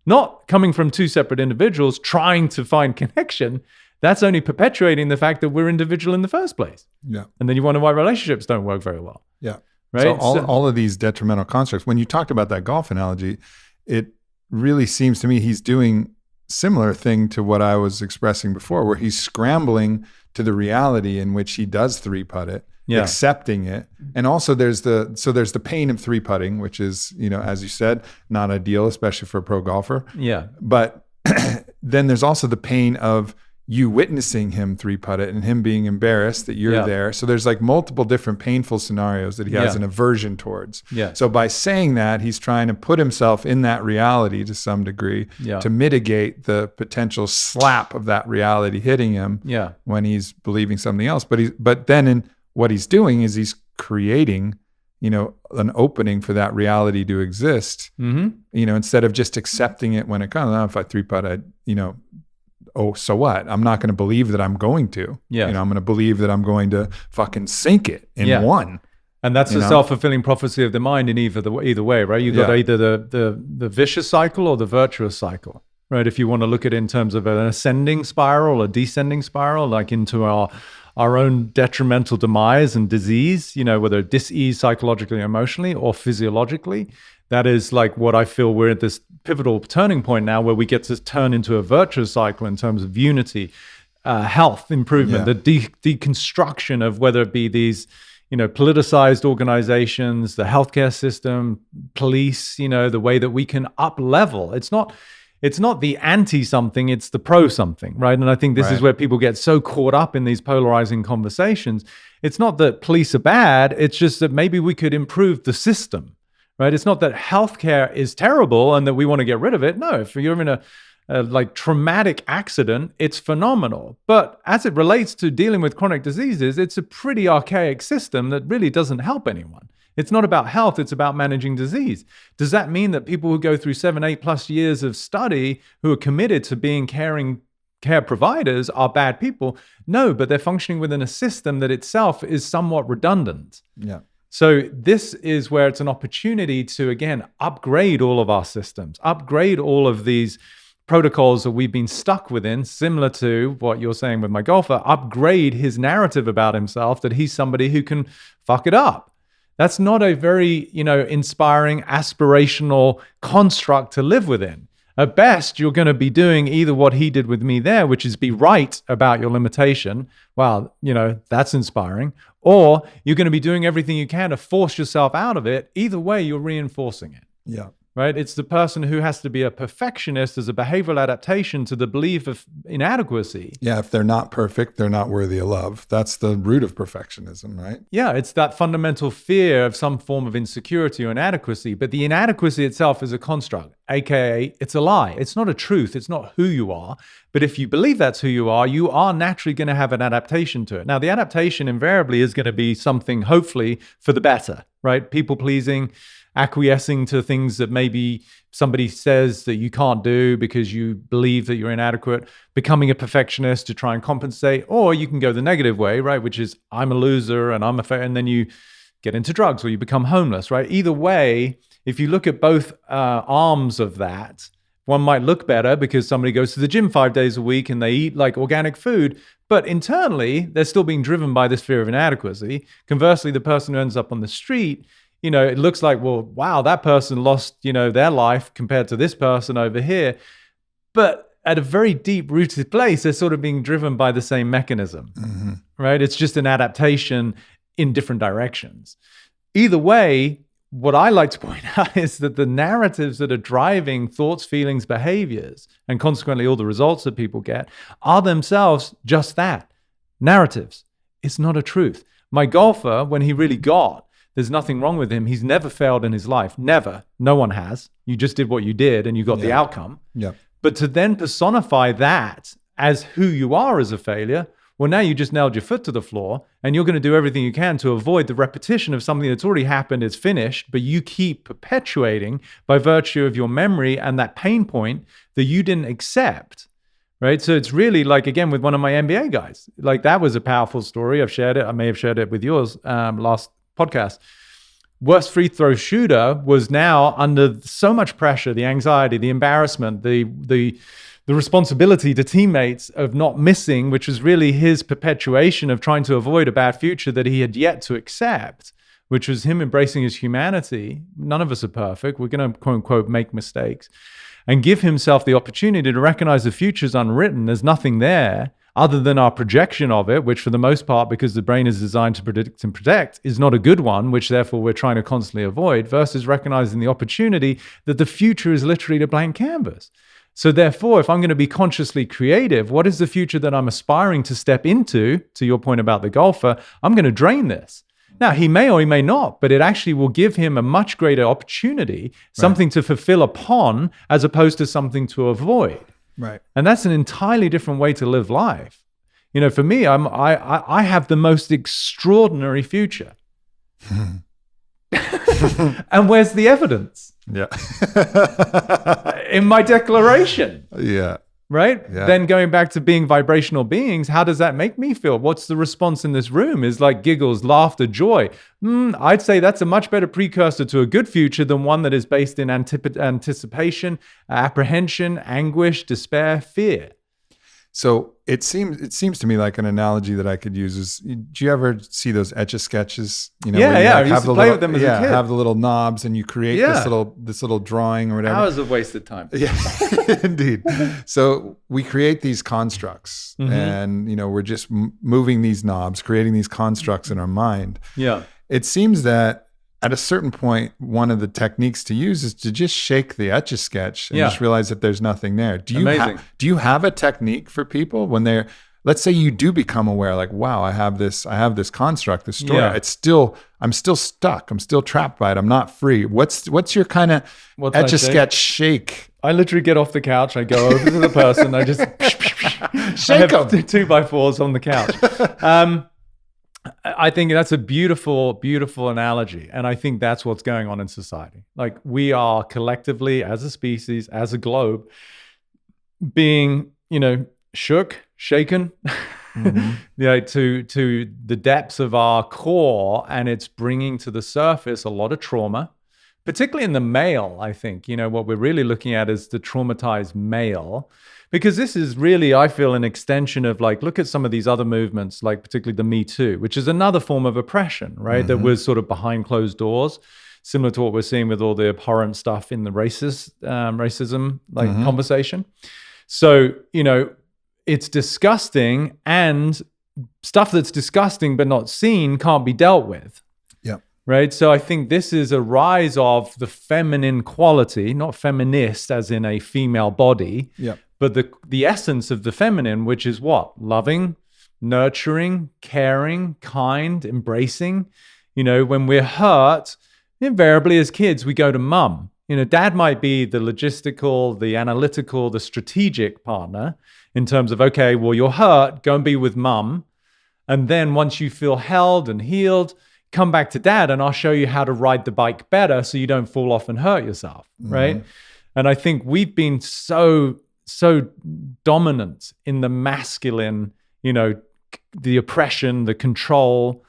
Not coming from two separate individuals trying to find connection. That's only perpetuating the fact that we're individual in the first place. Yeah. And then you wonder why relationships don't work very well. Yeah. Right? So all of these detrimental constructs, when you talked about that golf analogy, it really seems to me he's doing similar thing to what I was expressing before, where he's scrambling to the reality in which he does three-putt it, accepting it. And also there's the pain of three-putting, which is, as you said, not ideal, especially for a pro golfer. Yeah. But then there's also the pain of you witnessing him three-putt it and him being embarrassed that you're there. So there's like multiple different painful scenarios that he has an aversion towards. Yeah. So by saying that, he's trying to put himself in that reality to some degree to mitigate the potential slap of that reality hitting him when he's believing something else. But then what he's doing is he's creating, an opening for that reality to exist, instead of just accepting it when it comes. If I three-putt, oh, so what? I'm not going to believe that I'm going to. Yeah. I'm going to believe that I'm going to fucking sink it in one. And that's the self-fulfilling prophecy of the mind in either way, right? You've got either the vicious cycle or the virtuous cycle, right? If you want to look at it in terms of an ascending spiral or descending spiral, like into our own detrimental demise and disease, whether dis-ease psychologically, emotionally, or physiologically. That is like what I feel we're at this pivotal turning point now, where we get to turn into a virtuous cycle in terms of unity, health improvement, the deconstruction of whether it be these, politicized organizations, the healthcare system, police, the way that we can up level. It's not the anti something, it's the pro something, right? And I think this is where people get so caught up in these polarizing conversations. It's not that police are bad, it's just that maybe we could improve the system. Right? It's not that healthcare is terrible and that we want to get rid of it. No, if you're in a traumatic accident, it's phenomenal. But as it relates to dealing with chronic diseases, it's a pretty archaic system that really doesn't help anyone. It's not about health, it's about managing disease. Does that mean that people who go through 7-8+ years of study, who are committed to being care providers, are bad people? No, but they're functioning within a system that itself is somewhat redundant. Yeah. So this is where it's an opportunity to, again, upgrade all of our systems, upgrade all of these protocols that we've been stuck within, similar to what you're saying with my golfer, upgrade his narrative about himself that he's somebody who can fuck it up. That's not a very, inspiring, aspirational construct to live within. At best, you're going to be doing either what he did with me there, which is be right about your limitation. Wow, that's inspiring. Or you're going to be doing everything you can to force yourself out of it. Either way, you're reinforcing it. Yeah. Right? It's the person who has to be a perfectionist as a behavioral adaptation to the belief of inadequacy. Yeah, if they're not perfect, they're not worthy of love. That's the root of perfectionism, right? Yeah, it's that fundamental fear of some form of insecurity or inadequacy. But the inadequacy itself is a construct, aka it's a lie. It's not a truth. It's not who you are. But if you believe that's who you are naturally going to have an adaptation to it. Now, the adaptation invariably is going to be something, hopefully, for the better, right? People pleasing, acquiescing to things that maybe somebody says that you can't do because you believe that you're inadequate, becoming a perfectionist to try and compensate, or you can go the negative way, right? Which is I'm a loser and I'm a and then you get into drugs or you become homeless, right? Either way, if you look at both arms of that, one might look better because somebody goes to the gym 5 days a week and they eat like organic food, but internally they're still being driven by this fear of inadequacy. Conversely, the person who ends up on the street, it looks like, well, wow, that person lost, their life compared to this person over here. But at a very deep rooted place, they're sort of being driven by the same mechanism, right? It's just an adaptation in different directions. Either way, what I like to point out is that the narratives that are driving thoughts, feelings, behaviors, and consequently all the results that people get are themselves just that, narratives. It's not a truth. My golfer, when he really there's nothing wrong with him. He's never failed in his life. Never. No one has. You just did what you did and you got the outcome. Yeah. But to then personify that as who you are as a failure, well, now you just nailed your foot to the floor and you're going to do everything you can to avoid the repetition of something that's already happened, it's finished, but you keep perpetuating by virtue of your memory and that pain point that you didn't accept, right? So it's really like, again, with one of my NBA guys, like that was a powerful story. I've shared it. I may have shared it with yours last podcast. Worst free throw shooter was now under so much pressure, the anxiety, the embarrassment, the responsibility to teammates of not missing, which was really his perpetuation of trying to avoid a bad future that he had yet to accept, which was him embracing his humanity. None of us are perfect. We're going to, quote unquote, make mistakes, and give himself the opportunity to recognize the future's unwritten. There's nothing there other than our projection of it, which for the most part, because the brain is designed to predict and protect, is not a good one, which therefore we're trying to constantly avoid, versus recognizing the opportunity that the future is literally a blank canvas. So therefore, if I'm going to be consciously creative, what is the future that I'm aspiring to step into? To your point about the golfer, I'm going to drain this. Now, he may or he may not, but it actually will give him a much greater opportunity, something to fulfill upon, as opposed to something to avoid. Right. And that's an entirely different way to live life. For me, I have the most extraordinary future. And where's the evidence? Yeah. In my declaration. Yeah. Right? Yeah. Then going back to being vibrational beings, how does that make me feel? What's the response in this room? Is like giggles, laughter, joy. I'd say that's a much better precursor to a good future than one that is based in anticipation, apprehension, anguish, despair, fear. So it seems to me like an analogy that I could use is, do you ever see those Etch-a-Sketches? I used to play with them as a kid. Have the little knobs and you create this little drawing or whatever. Hours of wasted time. Yeah, indeed. So we create these constructs and, we're just moving these knobs, creating these constructs in our mind. Yeah. It seems that at a certain point, one of the techniques to use is to just shake the Etch-a-Sketch and just realize that there's nothing there. Do you have a technique for people when they're, let's say you do become aware, like, wow, I have this construct, this story. Yeah. I'm still stuck. I'm still trapped by it. I'm not free. What's your kind of Etch-a-Sketch shake? I literally get off the couch. I go over to the person. I just shake them. 2x4s on the couch. I think that's a beautiful, beautiful analogy. And I think that's what's going on in society. Like we are collectively, as a species, as a globe, being, shook, shaken, to the depths of our core. And it's bringing to the surface a lot of trauma, particularly in the male, I think. What we're really looking at is the traumatized male. Because this is really, I feel, an extension of look at some of these other movements, like particularly the Me Too, which is another form of oppression, right? That was sort of behind closed doors, similar to what we're seeing with all the abhorrent stuff in the racism conversation. So, it's disgusting, and stuff that's disgusting but not seen can't be dealt with. Yeah. Right? So I think this is a rise of the feminine quality, not feminist as in a female body. Yeah. But the essence of the feminine, which is what? Loving, nurturing, caring, kind, embracing. When we're hurt, invariably as kids, we go to mum. Dad might be the logistical, the analytical, the strategic partner in terms of, okay, well, you're hurt, go and be with mum. And then once you feel held and healed, come back to dad and I'll show you how to ride the bike better so you don't fall off and hurt yourself, right? And I think we've been so dominant in the masculine, the oppression, the control,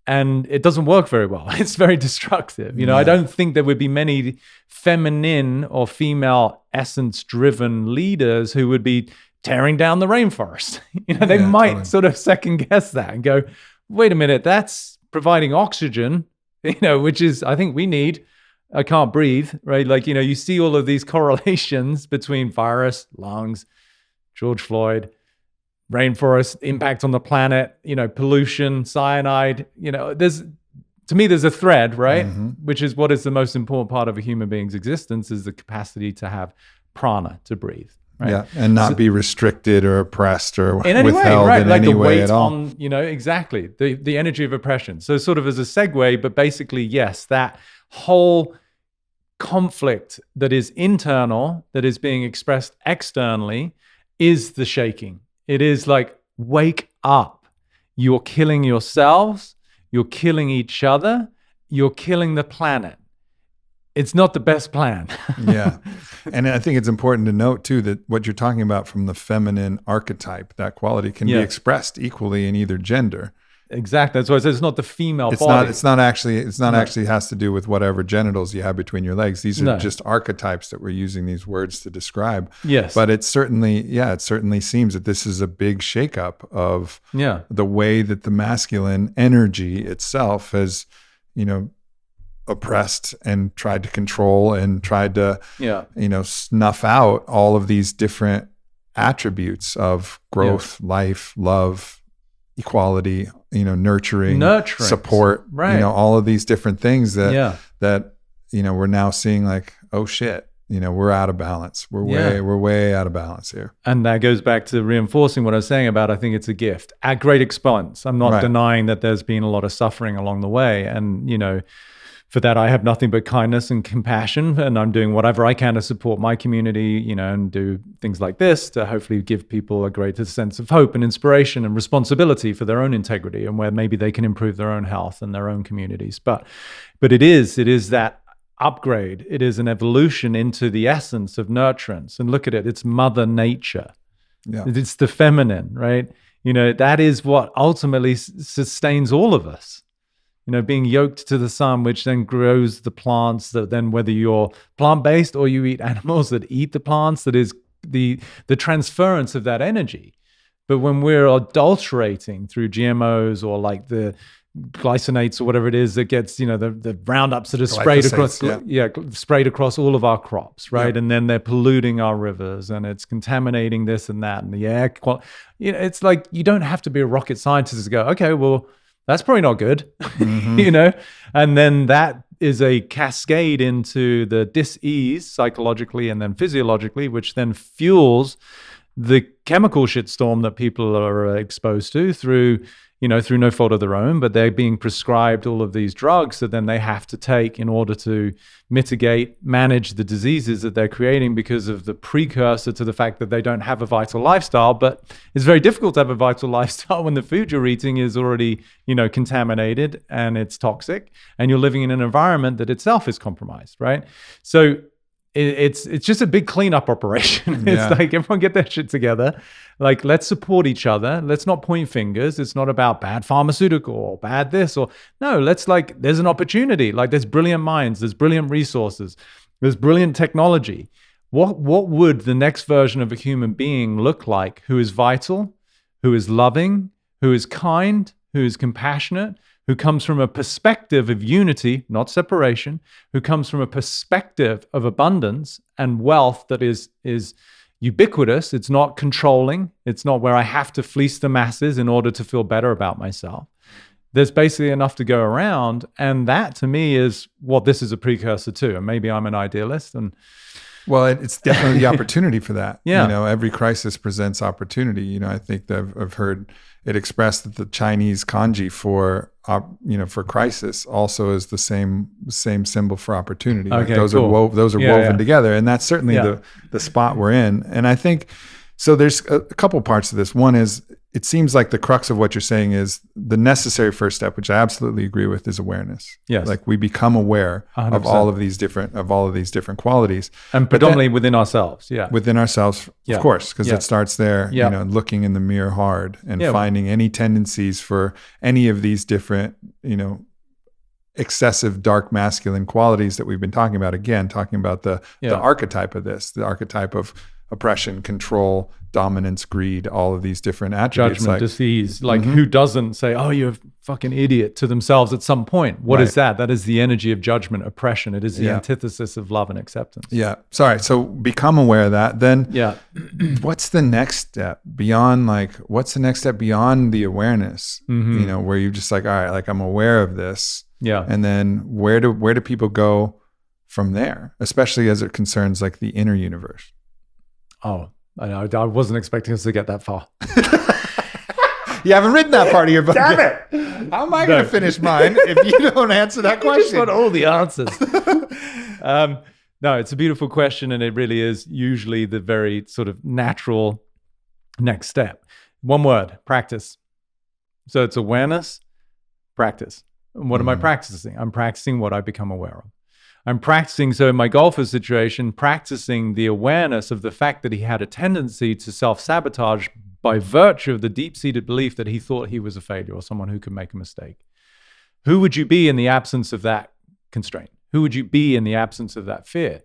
And it doesn't work very well. It's very destructive. You know, I don't think there would be many feminine or female essence-driven leaders who would be tearing down the rainforest. You know, they might sort of second guess that and go, wait a minute, that's providing oxygen, you know, which is, I think we need. I can't breathe, right? Like, you know, you see all of these correlations between virus, lungs, George Floyd, rainforest, impact on the planet, you know, pollution, cyanide, you know, to me, there's a thread, right? Which is what is the most important part of a human being's existence, is the capacity to have prana, to breathe. Right? Yeah, and not be restricted or oppressed or in any withheld way, right? in Like any the way weight at all. on, you know, exactly, the energy of oppression. So sort of as a segue, but basically, yes, that whole conflict that is internal, that is being expressed externally, is the shaking. It is like, wake up. You're killing yourselves. You're killing each other. You're killing the planet. It's not the best plan. Yeah. And I think it's important to note too that what you're talking about from the feminine archetype, that quality can be expressed equally in either gender. Exactly. That's why I said it's not the female body. It's not actually has to do with whatever genitals you have between your legs. These are just archetypes that we're using these words to describe. Yes. But it certainly seems that this is a big shakeup of the way that the masculine energy itself has, you know, oppressed and tried to control and tried to, you know, snuff out all of these different attributes of growth, life, love, equality, you know, nurturing, support, you know, all of these different things that, you know, we're now seeing like, oh shit, you know, we're out of balance. We're way out of balance here. And that goes back to reinforcing what I was saying about, I think it's a gift at great expense. I'm not denying that there's been a lot of suffering along the way. And, you know, for that, I have nothing but kindness and compassion, and I'm doing whatever I can to support my community, you know, and do things like this to hopefully give people a greater sense of hope and inspiration and responsibility for their own integrity, and where maybe they can improve their own health and their own communities. But it is that upgrade. It is an evolution into the essence of nurturance. And look at it, it's Mother Nature. Yeah. It's the feminine, right? You know, that is what ultimately sustains all of us. You know, being yoked to the sun, which then grows the plants that then, whether you're plant-based or you eat animals that eat the plants, that is the transference of that energy. But when we're adulterating through GMOs or like the glycinates or whatever it is that gets, you know, the roundups that are sprayed across all of our crops, right? And then they're polluting our rivers and it's contaminating this and that and the air quality. You know, it's like, you don't have to be a rocket scientist to go, okay, well, that's probably not good, you know? And then that is a cascade into the dis-ease psychologically and then physiologically, which then fuels the chemical shitstorm that people are exposed to through no fault of their own, but they're being prescribed all of these drugs that then they have to take in order to mitigate, manage the diseases that they're creating because of the precursor to the fact that they don't have a vital lifestyle. But it's very difficult to have a vital lifestyle when the food you're eating is already, you know, contaminated and it's toxic, and you're living in an environment that itself is compromised, right? So it's just a big cleanup operation. It's like, everyone get their shit together. Like, let's support each other. Let's not point fingers. It's not about bad pharmaceutical or bad this or no, there's an opportunity. Like, there's brilliant minds, there's brilliant resources, there's brilliant technology. What would the next version of a human being look like who is vital, who is loving, who is kind, who is compassionate, who comes from a perspective of unity, not separation, who comes from a perspective of abundance and wealth that is ubiquitous. It's not controlling. It's not where I have to fleece the masses in order to feel better about myself. There's basically enough to go around. And that, to me, is what this is a precursor to. And maybe I'm an idealist. Well, it's definitely the opportunity for that. Yeah. You know, every crisis presents opportunity. You know, I think that I've heard it expressed that the Chinese kanji for crisis also is the same symbol for opportunity. Okay, like those cool. are woven together, and that's certainly the spot we're in. And I think, So there's a couple parts of this. One is, it seems like the crux of what you're saying is the necessary first step, which I absolutely agree with, is awareness. Yes. Like we become aware 100%. of all of these different qualities. And predominantly within ourselves. Yeah. Within ourselves, Yeah. of course, because Yeah. it starts there, Yeah. looking in the mirror hard and Yeah. finding any tendencies for any of these different, excessive dark masculine qualities that we've been talking about. Again, talking about the archetype of this, the archetype of oppression, control, dominance, greed, all of these different attributes. Judgment, disease. Who doesn't say, oh, you're a fucking idiot to themselves at some point? What is that? That is the energy of judgment, oppression. It is the antithesis of love and acceptance. Yeah. Sorry. So become aware of that. Then what's the next step beyond what's the next step beyond the awareness, where you're just like, all right, like I'm aware of this. Yeah. And then where do people go from there, especially as it concerns like the inner universe? Oh, I know. I wasn't expecting us to get that far. You haven't written that part of your book. Damn yet. it! How am I going to finish mine if you don't answer that question? I just want all the answers. No, it's a beautiful question, and it really is usually the very sort of natural next step. One word: practice. So it's awareness, practice. And what am I practicing? I'm practicing what I become aware of. I'm practicing, so in my golfer situation, practicing the awareness of the fact that he had a tendency to self-sabotage by virtue of the deep-seated belief that he thought he was a failure or someone who could make a mistake. Who would you be in the absence of that constraint? Who would you be in the absence of that fear?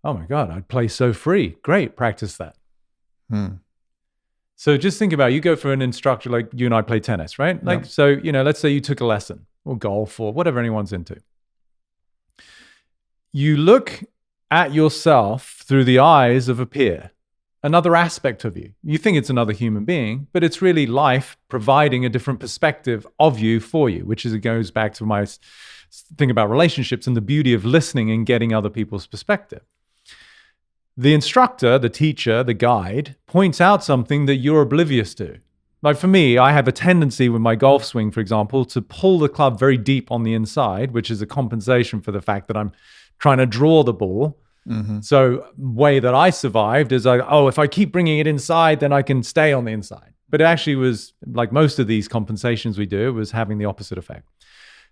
Oh my God, I'd play so free. Great, practice that. So just think about, you go for an instructor, like you and I play tennis, right? So, let's say you took a lesson or golf or whatever anyone's into. You look at yourself through the eyes of a peer, another aspect of you. You think it's another human being, but it's really life providing a different perspective of you for you, which is, it goes back to my thing about relationships and the beauty of listening and getting other people's perspective. The instructor, the teacher, the guide points out something that you're oblivious to. Like for me, I have a tendency with my golf swing, for example, to pull the club very deep on the inside, which is a compensation for the fact that I'm trying to draw the ball. So way that I survived is if I keep bringing it inside, then I can stay on the inside. But it actually was, like most of these compensations we do, it was having the opposite effect.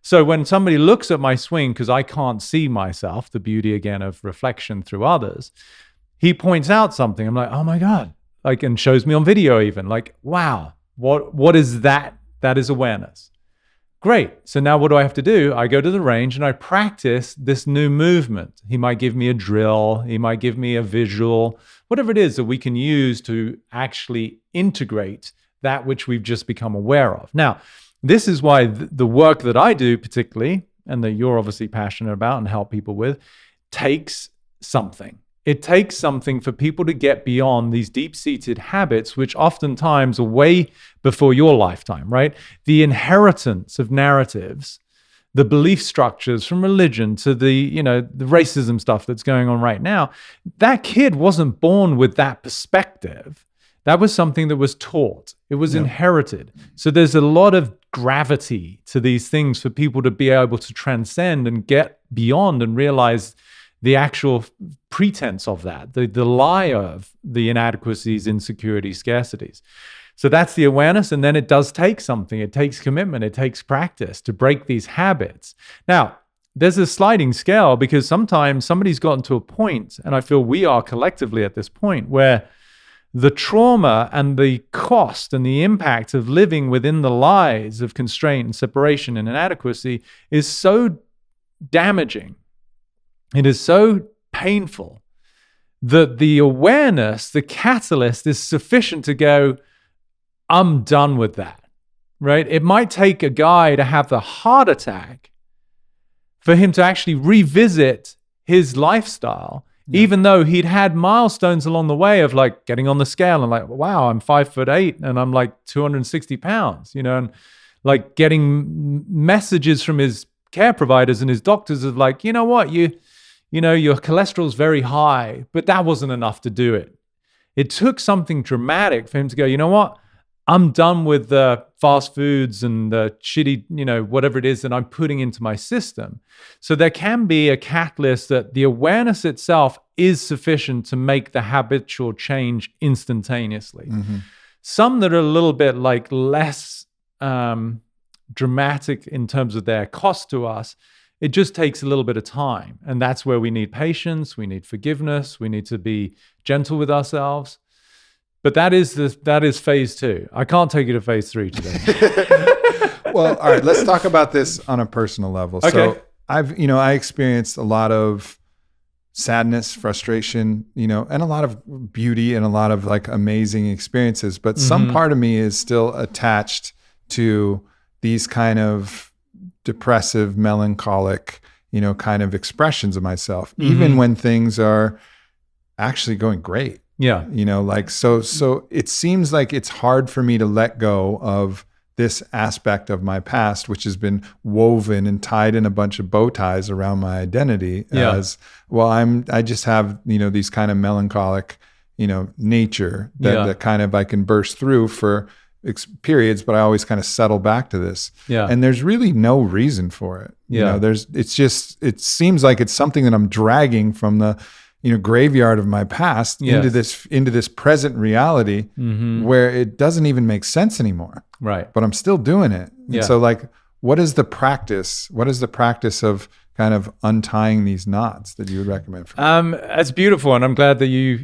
So when somebody looks at my swing, because I can't see myself, the beauty again of reflection through others, he points out something. I'm like, oh my God, and shows me on video even, like, wow, what is that? That is awareness. Great. So now what do I have to do? I go to the range and I practice this new movement. He might give me a drill. He might give me a visual, whatever it is that we can use to actually integrate that which we've just become aware of. Now, this is why the work that I do particularly, and that you're obviously passionate about and help people with, takes something. It takes something for people to get beyond these deep-seated habits, which oftentimes are way before your lifetime, right? The inheritance of narratives, the belief structures from religion to the racism stuff that's going on right now. That kid wasn't born with that perspective. That was something that was taught. It was inherited. So there's a lot of gravity to these things for people to be able to transcend and get beyond and realize the actual pretense of that, the lie of the inadequacies, insecurities, scarcities. So that's the awareness. And then it does take something. It takes commitment. It takes practice to break these habits. Now, there's a sliding scale because sometimes somebody's gotten to a point, and I feel we are collectively at this point, where the trauma and the cost and the impact of living within the lies of constraint and separation and inadequacy is so damaging. It is so painful that the awareness, the catalyst, is sufficient to go, I'm done with that, right? It might take a guy to have the heart attack for him to actually revisit his lifestyle, even though he'd had milestones along the way of like getting on the scale and like, wow, I'm 5'8" and I'm like 260 pounds, and like getting messages from his care providers and his doctors of like, you know what, your cholesterol's very high, but that wasn't enough to do it. It took something dramatic for him to go, you know what? I'm done with the fast foods and the shitty, whatever it is that I'm putting into my system. So there can be a catalyst that the awareness itself is sufficient to make the habitual change instantaneously. Some that are a little bit like less dramatic in terms of their cost to us, it just takes a little bit of time. And that's where we need patience, we need forgiveness, we need to be gentle with ourselves. But that is phase 2. I can't take you to phase 3 today. Well, all right, let's talk about this on a personal level. Okay. So I experienced a lot of sadness, frustration, and a lot of beauty and a lot of like amazing experiences. But some part of me is still attached to these kind of depressive, melancholic, kind of expressions of myself, even when things are actually going great. Yeah. So it seems like it's hard for me to let go of this aspect of my past, which has been woven and tied in a bunch of bow ties around my identity as, well, I just have, these kind of melancholic, nature that kind of I can burst through for periods, but I always kind of settle back to this. Yeah. And there's really no reason for it. Yeah. It seems like it's something that I'm dragging from the, graveyard of my past into this present reality where it doesn't even make sense anymore. Right. But I'm still doing it. And Yeah. so like, what is the practice? What is the practice of kind of untying these knots that you would recommend for me? It's beautiful. And I'm glad that you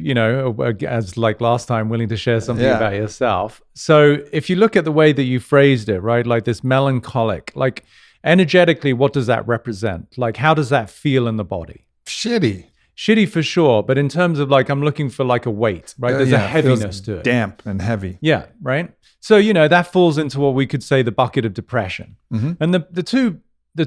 as like last time, willing to share something about yourself. So if you look at the way that you phrased it, right? Like this melancholic, like energetically, what does that represent? Like, how does that feel in the body? Shitty for sure. But in terms of like, I'm looking for like a weight, right? There's a heaviness to it. Damp and heavy. Yeah. Right. So, that falls into what we could say the bucket of depression. And the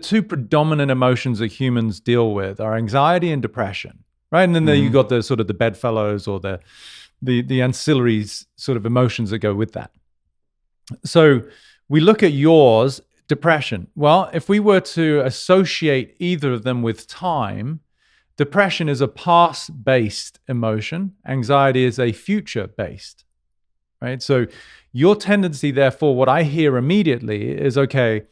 two predominant emotions that humans deal with are anxiety and depression, right? And then you got the sort of the bedfellows or the ancillary sort of emotions that go with that. So we look at yours, depression. Well, if we were to associate either of them with time, depression is a past-based emotion. Anxiety is a future-based, right? So your tendency, therefore, what I hear immediately is, okay,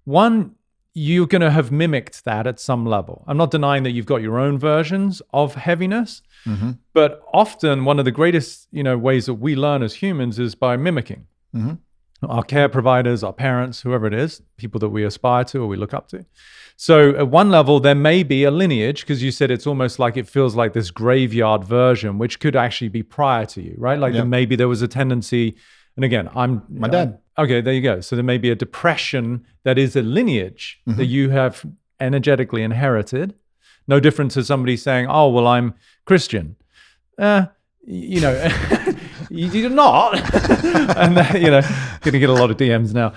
one, you're going to have mimicked that at some level. I'm not denying that you've got your own versions of heaviness, but often one of the greatest, ways that we learn as humans is by mimicking. Our care providers, our parents, whoever it is, people that we aspire to or we look up to. So at one level, there may be a lineage, because you said it's almost like it feels like this graveyard version, which could actually be prior to you, right? Like maybe there was a tendency, and again, My dad. Okay, there you go. So there may be a depression that is a lineage that you have energetically inherited. No different to somebody saying, oh, well, I'm Christian. You're not. And, going to get a lot of DMs now.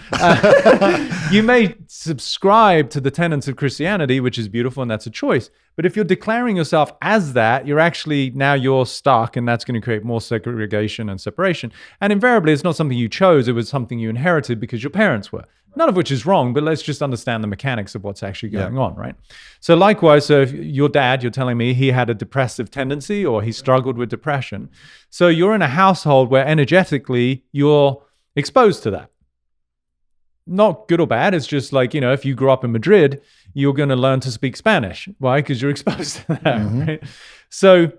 You may subscribe to the tenets of Christianity, which is beautiful, and that's a choice. But if you're declaring yourself as that, you're stuck, and that's going to create more segregation and separation. And invariably, it's not something you chose. It was something you inherited because your parents were. None of which is wrong, but let's just understand the mechanics of what's actually going on, right? So likewise, so if your dad, you're telling me he had a depressive tendency or he struggled with depression. So you're in a household where energetically you're exposed to that. Not good or bad. It's just like, if you grew up in Madrid, you're going to learn to speak Spanish. Why? Because you're exposed to that, right? So,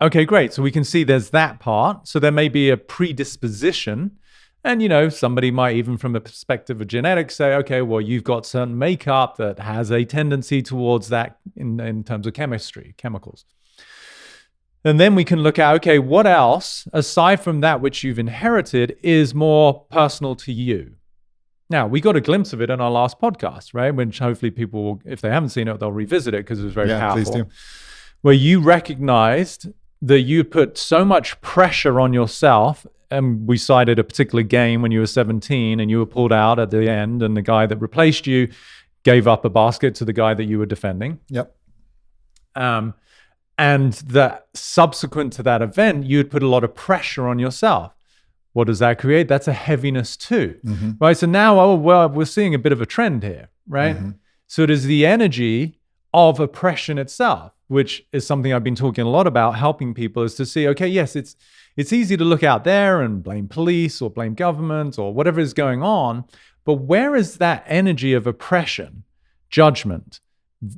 okay, great. So we can see there's that part. So there may be a predisposition. And, somebody might, even from a perspective of genetics, say, okay, well, you've got certain makeup that has a tendency towards that in terms of chemicals. And then we can look at, okay, what else, aside from that which you've inherited, is more personal to you? Now, we got a glimpse of it in our last podcast, right? Which hopefully people will, if they haven't seen it, they'll revisit it because it was very powerful. Please do. Where you recognized that you put so much pressure on yourself. And we cited a particular game when you were 17 and you were pulled out at the end, and the guy that replaced you gave up a basket to the guy that you were defending. Yep. And that subsequent to that event, you had put a lot of pressure on yourself. What does that create? That's a heaviness too, right? So now, we're seeing a bit of a trend here, right? So it is the energy of oppression itself, which is something I've been talking a lot about, helping people, is to see, okay, yes, it's easy to look out there and blame police or blame government or whatever is going on, but where is that energy of oppression, judgment,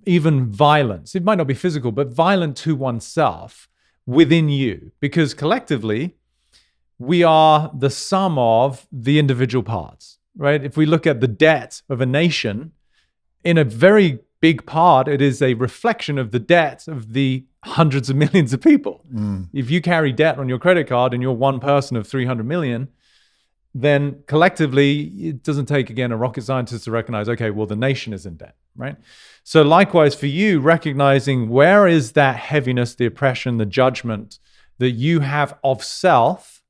even violence. It might not be physical, but violent to oneself within you, because collectively we are the sum of the individual parts, right? If we look at the debt of a nation, in a very big part, it is a reflection of the debt of the hundreds of millions of people. If you carry debt on your credit card and you're one person of 300 million, then collectively, it doesn't take, again, a rocket scientist to recognize, okay, well, the nation is in debt, right? So likewise for you, recognizing where is that heaviness, the oppression, the judgment that you have of self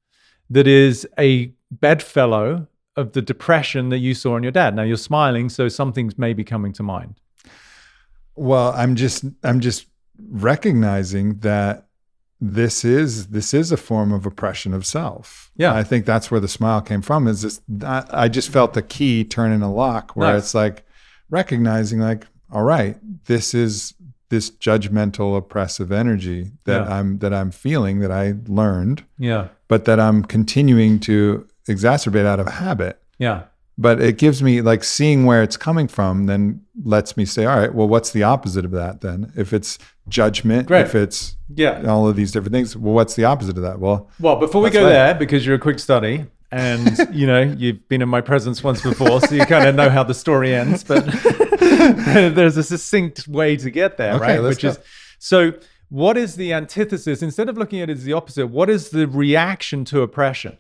that is a bedfellow of the depression that you saw in your dad. Now you're smiling, so something's maybe coming to mind. Well, I'm just recognizing that this is a form of oppression of self. Yeah. I think that's where the smile came from, is this, I just felt the key turn in a lock where Nice. it's like recognizing like, all right, this is this judgmental oppressive energy that I'm feeling, that I learned, but that I'm continuing to exacerbate out of habit. Yeah. But it gives me, like, seeing where it's coming from then lets me say, all right, well, what's the opposite of that then? If it's judgment, Great. if it's all of these different things, well, what's the opposite of that? Well, before we go there, because you're a quick study and, you've been in my presence once before, so you kind of know how the story ends, but there's a succinct way to get there, okay, right? Which is, so what is the antithesis? Instead of looking at it as the opposite, what is the reaction to oppression?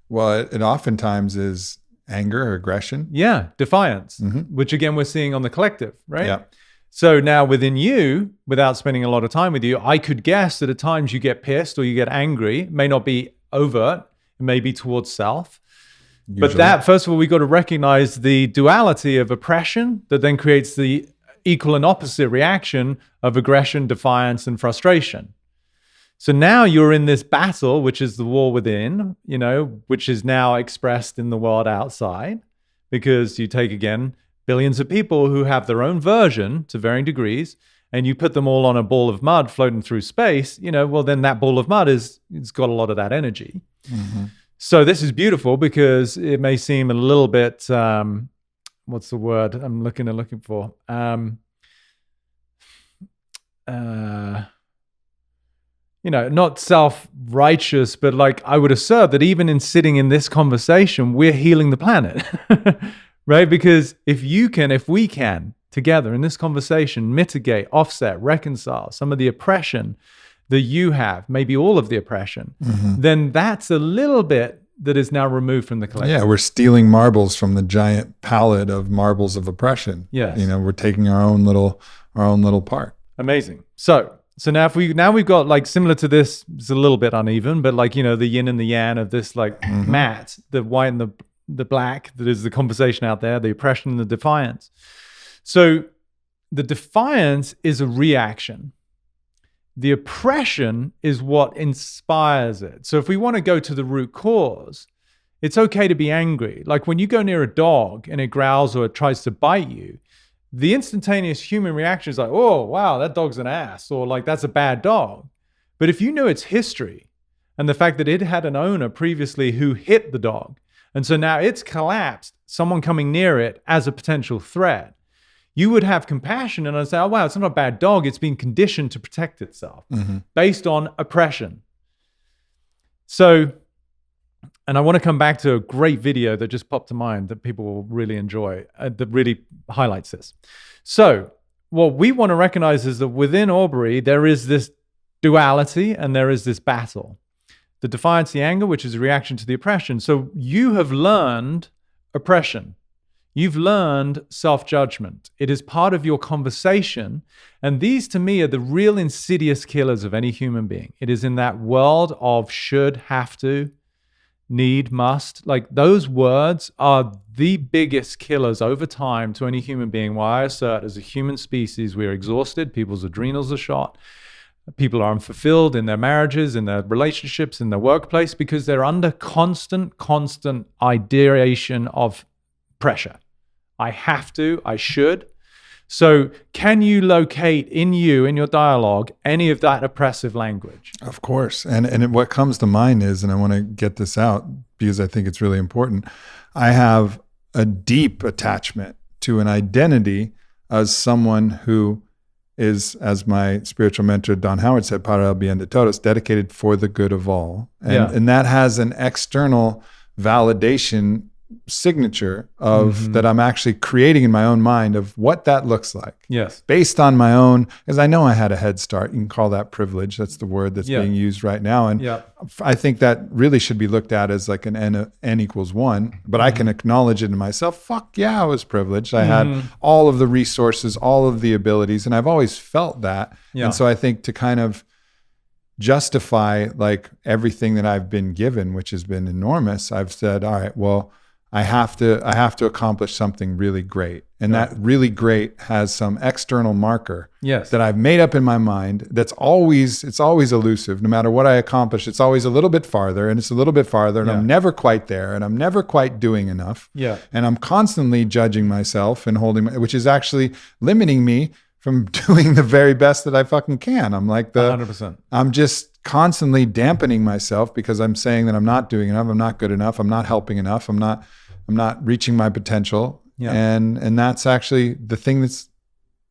Well, it oftentimes is anger or aggression. Yeah, defiance, which again, we're seeing on the collective, right? Yeah. So now within you, without spending a lot of time with you, I could guess that at times you get pissed or you get angry. It may not be overt, it may be towards self. Usually. But that, first of all, we got to recognize the duality of oppression that then creates the equal and opposite reaction of aggression, defiance, and frustration. So now you're in this battle, which is the war within, which is now expressed in the world outside, because you take, again, billions of people who have their own version to varying degrees, and you put them all on a ball of mud floating through space, well, then that ball of mud it's got a lot of that energy. So this is beautiful because it may seem a little bit, what's the word I'm looking for? Not self-righteous, but like I would assert that even in sitting in this conversation, we're healing the planet, right? Because if we can together in this conversation, mitigate, offset, reconcile some of the oppression that you have, maybe all of the oppression, then that's a little bit that is now removed from the collective. Yeah, we're stealing marbles from the giant palette of marbles of oppression. Yes. We're taking our own little part. Amazing. So now we've got, like, similar to this, it's a little bit uneven, but like, the yin and the yang of this, like, mat, the white and the black, that is the conversation out there, the oppression and the defiance. So the defiance is a reaction. The oppression is what inspires it. So if we want to go to the root cause, it's okay to be angry. Like when you go near a dog and it growls or it tries to bite you, the instantaneous human reaction is like, oh, wow, that dog's an ass, or like, that's a bad dog. But if you knew its history and the fact that it had an owner previously who hit the dog, and so now it's collapsed, someone coming near it as a potential threat, you would have compassion and I'd say, oh, wow, it's not a bad dog. It's been conditioned to protect itself based on oppression. So, and I want to come back to a great video that just popped to mind that people will really enjoy, that really highlights this. So what we want to recognize is that within Aubrey, there is this duality and there is this battle. The defiance, the anger, which is a reaction to the oppression. So you have learned oppression. You've learned self-judgment. It is part of your conversation. And these, to me, are the real insidious killers of any human being. It is in that world of should, have to, need, must. Like those words are the biggest killers over time to any human being. Why I assert, as a human species, we're exhausted. People's adrenals are shot. People are unfulfilled in their marriages, in their relationships, in their workplace, because they're under constant ideation of pressure. I have to, I should. So can you locate in your dialogue, any of that oppressive language? Of course. And what comes to mind is, and I want to get this out because I think it's really important, I have a deep attachment to an identity as someone who is, as my spiritual mentor Don Howard said, para el bien de todos, dedicated for the good of all. And that has an external validation signature of that I'm actually creating in my own mind of what that looks like. Yes. Based on my own, because I know I had a head start. You can call that privilege. That's the word that's being used right now. And I think that really should be looked at as like an N equals 1, but I can acknowledge it in myself. Fuck yeah, I was privileged. I had all of the resources, all of the abilities, and I've always felt that. And so I think to kind of justify like everything that I've been given, which has been enormous, I've said, all right, well, I have to accomplish something really great. And that really great has some external marker that I've made up in my mind it's always elusive. No matter what I accomplish, it's always a little bit farther and it's a little bit farther and I'm never quite there and I'm never quite doing enough. And I'm constantly judging myself and which is actually limiting me from doing the very best that I fucking can. I'm like 100%. I'm just constantly dampening myself because I'm saying that I'm not doing enough, I'm not good enough, I'm not helping enough, I'm not reaching my potential. And that's actually the thing that's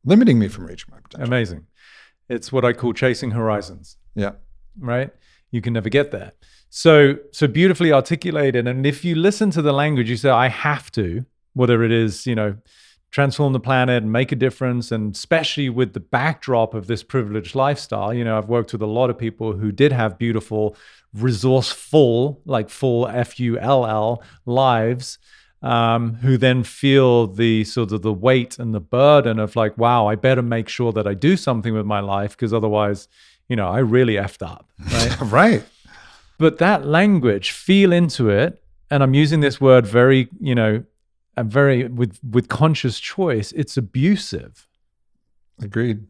limiting me from reaching my potential. Amazing. It's what I call chasing horizons. Yeah. Right? You can never get there. So beautifully articulated. And if you listen to the language, you say, I have to, whether it is, transform the planet and make a difference, and especially with the backdrop of this privileged lifestyle. I've worked with a lot of people who did have beautiful, resourceful, like full FULL lives, who then feel the sort of the weight and the burden of like, wow, I better make sure that I do something with my life because otherwise, I really effed up, right? Right. But that language, feel into it, and I'm using this word very, with conscious choice, it's abusive. Agreed.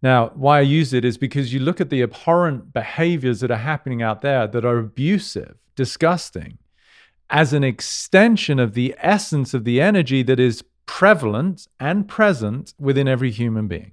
Now, why I use it is because you look at the abhorrent behaviors that are happening out there that are abusive, disgusting, as an extension of the essence of the energy that is prevalent and present within every human being.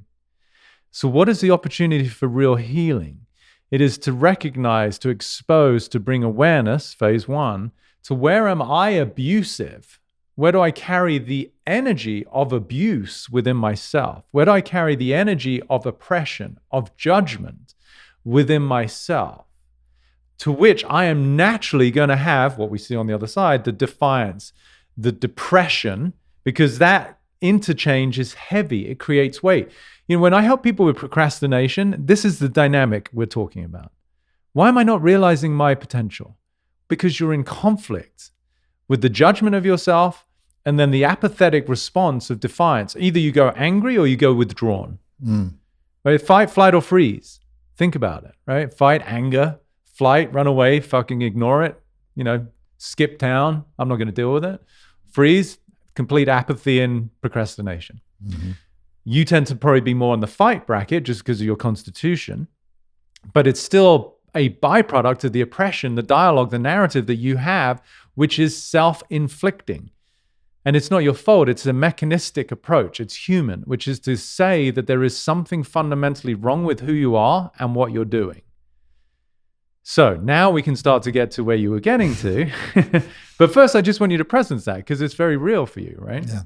So what is the opportunity for real healing? It is to recognize, to expose, to bring awareness, phase 1, to where am I abusive? Where do I carry the energy of abuse within myself? Where do I carry the energy of oppression, of judgment within myself? To which I am naturally going to have what we see on the other side, the defiance, the depression, because that interchange is heavy. It creates weight. When I help people with procrastination, this is the dynamic we're talking about. Why am I not realizing my potential? Because you're in conflict with the judgment of yourself and then the apathetic response of defiance. Either you go angry or you go withdrawn. Right? Fight, flight, or freeze. Think about it, right? Fight, anger. Flight, run away, fucking ignore it, skip town, I'm not going to deal with it. Freeze, complete apathy and procrastination. You tend to probably be more in the fight bracket just because of your constitution, but it's still a byproduct of the oppression, the dialogue, the narrative that you have, which is self-inflicting. And it's not your fault, it's a mechanistic approach, it's human, which is to say that there is something fundamentally wrong with who you are and what you're doing. So now we can start to get to where you were getting to. But first, I just want you to presence that because it's very real for you, right? Yeah.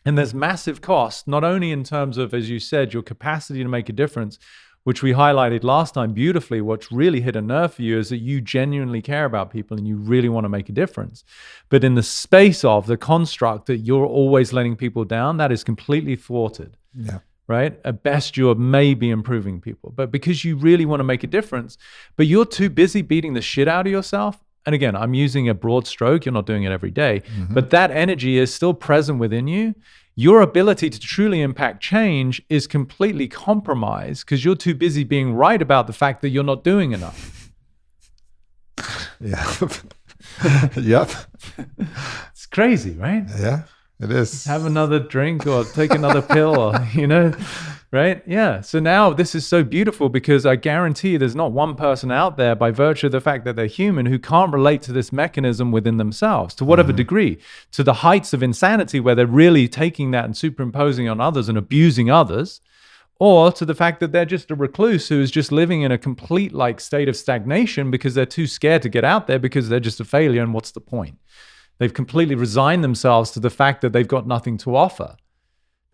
And there's massive cost, not only in terms of, as you said, your capacity to make a difference, which we highlighted last time beautifully. What's really hit a nerve for you is that you genuinely care about people and you really want to make a difference. But in the space of the construct that you're always letting people down, that is completely thwarted. Yeah. Right? At best, you're maybe improving people. But because you really want to make a difference, but you're too busy beating the shit out of yourself. And again, I'm using a broad stroke. You're not doing it every day. But that energy is still present within you. Your ability to truly impact change is completely compromised because you're too busy being right about the fact that you're not doing enough. Yeah. Yep. It's crazy, right? Yeah. It is. Have another drink or take another pill or, right? Yeah. So now this is so beautiful because I guarantee there's not one person out there by virtue of the fact that they're human who can't relate to this mechanism within themselves to whatever degree, to the heights of insanity where they're really taking that and superimposing on others and abusing others, or to the fact that they're just a recluse who is just living in a complete state of stagnation because they're too scared to get out there because they're just a failure and what's the point? They've completely resigned themselves to the fact that they've got nothing to offer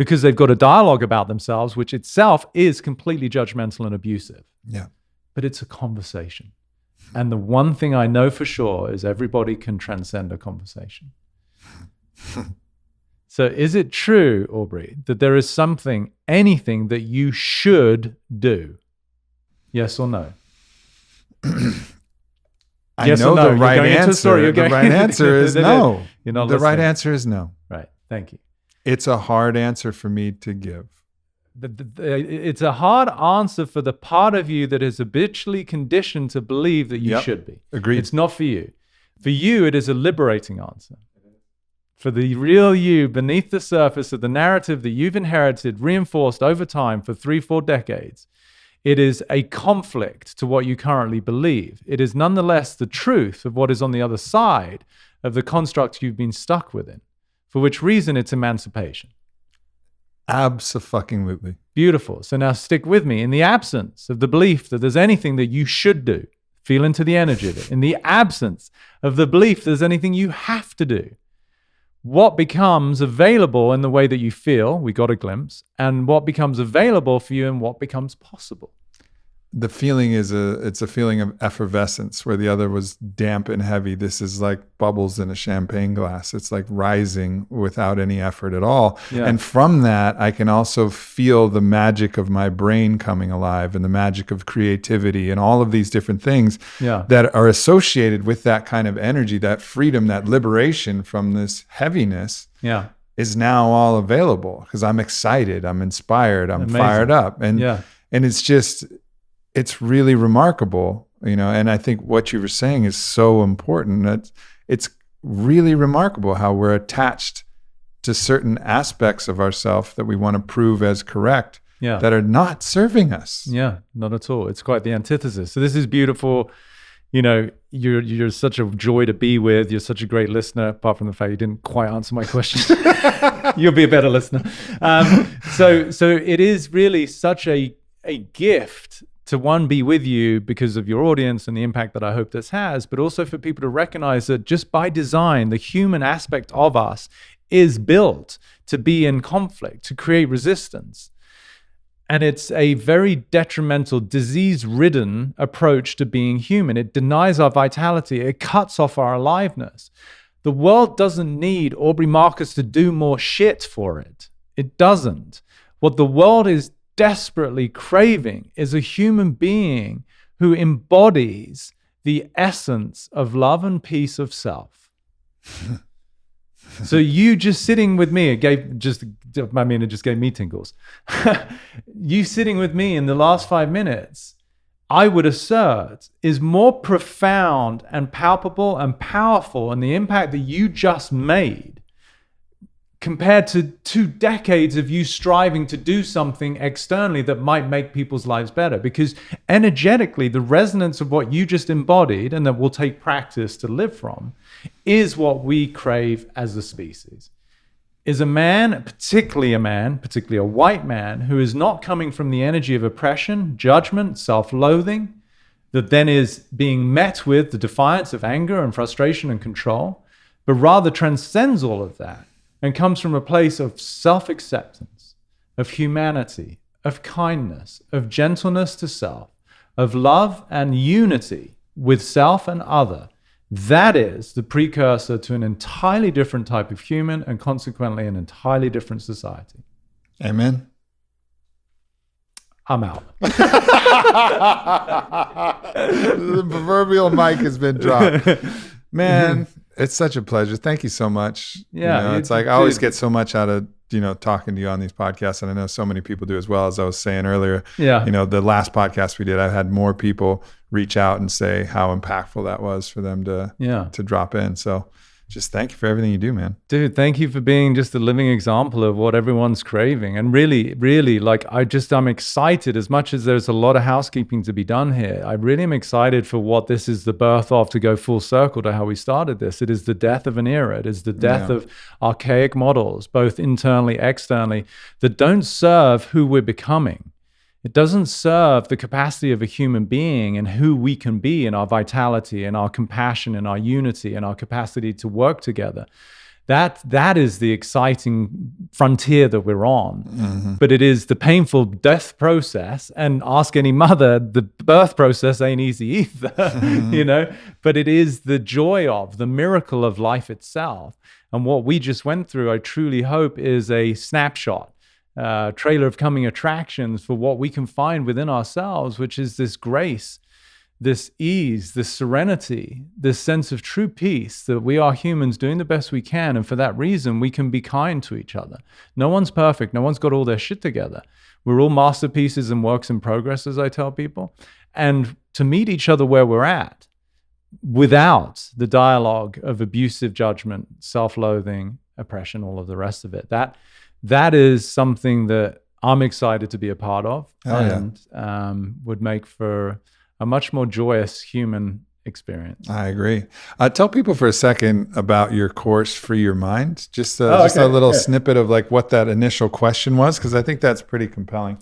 because they've got a dialogue about themselves, which itself is completely judgmental and abusive. Yeah. But it's a conversation. And the one thing I know for sure is everybody can transcend a conversation. So is it true, Aubrey, that there is anything that you should do? Yes or no? I know the right answer. The right answer is no. You're not the listening. right answer is no. Right. Thank you. It's a hard answer for me to give. It's a hard answer for the part of you that is habitually conditioned to believe that you should be. Agreed. It's not for you. For you, it is a liberating answer. For the real you beneath the surface of the narrative that you've inherited, reinforced over time for 3-4 decades, it is a conflict to what you currently believe. It is nonetheless the truth of what is on the other side of the construct you've been stuck within, for which reason it's emancipation. Abso-fucking-lutely. Beautiful. So now stick with me. In the absence of the belief that there's anything that you should do, feel into the energy of it. In the absence of the belief there's anything you have to do, what becomes available in the way that you feel, we got a glimpse, and what becomes available for you and what becomes possible. The feeling it's a feeling of effervescence, where the other was damp and heavy. This is like bubbles in a champagne glass. It's like rising without any effort at all. Yeah. And from that, I can also feel the magic of my brain coming alive and the magic of creativity and all of these different things that are associated with that kind of energy, that freedom, that liberation from this heaviness is now all available because I'm excited, I'm inspired, I'm fired up. And it's really remarkable, and I think what you were saying is so important. It's really remarkable how we're attached to certain aspects of ourselves that we want to prove as correct that are not serving us. Yeah, not at all. It's quite the antithesis. So this is beautiful. You're such a joy to be with. You're such a great listener, apart from the fact you didn't quite answer my question. You'll be a better listener. So it is really such a gift to be with you because of your audience and the impact that I hope this has, but also for people to recognize that just by design, the human aspect of us is built to be in conflict, to create resistance. And it's a very detrimental, disease-ridden approach to being human. It denies our vitality. It cuts off our aliveness. The world doesn't need Aubrey Marcus to do more shit for it. It doesn't. What the world is desperately craving is a human being who embodies the essence of love and peace of self. So you just sitting with me, it just gave me tingles. You sitting with me in the last 5 minutes, I would assert, is more profound and palpable and powerful, and the impact that you just made compared to 2 decades of you striving to do something externally that might make people's lives better. Because energetically, the resonance of what you just embodied, and that will take practice to live from, is what we crave as a species. Is a man, particularly a white man, who is not coming from the energy of oppression, judgment, self-loathing, that then is being met with the defiance of anger and frustration and control, but rather transcends all of that and comes from a place of self-acceptance, of humanity, of kindness, of gentleness to self, of love and unity with self and other. That is the precursor to an entirely different type of human and consequently an entirely different society. Amen. I'm out. The proverbial mic has been dropped. Man, it's such a pleasure. Thank you so much. Yeah. It's like I always get so much out of, talking to you on these podcasts. And I know so many people do as well. As I was saying earlier, the last podcast we did, I've had more people reach out and say how impactful that was for them to drop in. So just thank you for everything you do, man. Dude, thank you for being just a living example of what everyone's craving. And really, really, I'm excited, as much as there's a lot of housekeeping to be done here. I really am excited for what this is the birth of, to go full circle to how we started this. It is the death of an era. It is the death of archaic models, both internally, externally, that don't serve who we're becoming. It doesn't serve the capacity of a human being and who we can be in our vitality and our compassion and our unity and our capacity to work together. That is the exciting frontier that we're on. Mm-hmm. But it is the painful death process, and ask any mother, the birth process ain't easy either, Mm-hmm. but it is the joy of the miracle of life itself. And what we just went through, I truly hope, is a snapshot, trailer of coming attractions for what we can find within ourselves, which is this grace, this ease, this serenity, this sense of true peace that we are humans doing the best we can. And for that reason, we can be kind to each other. No one's perfect. No one's got all their shit together. We're all masterpieces and works in progress, as I tell people. And to meet each other where we're at, without the dialogue of abusive judgment, self-loathing, oppression, all of the rest of it, that is something that I'm excited to be a part of, would make for a much more joyous human experience. I agree. Tell people for a second about your course, Free Your Mind. Just a little snippet of like what that initial question was, because I think that's pretty compelling.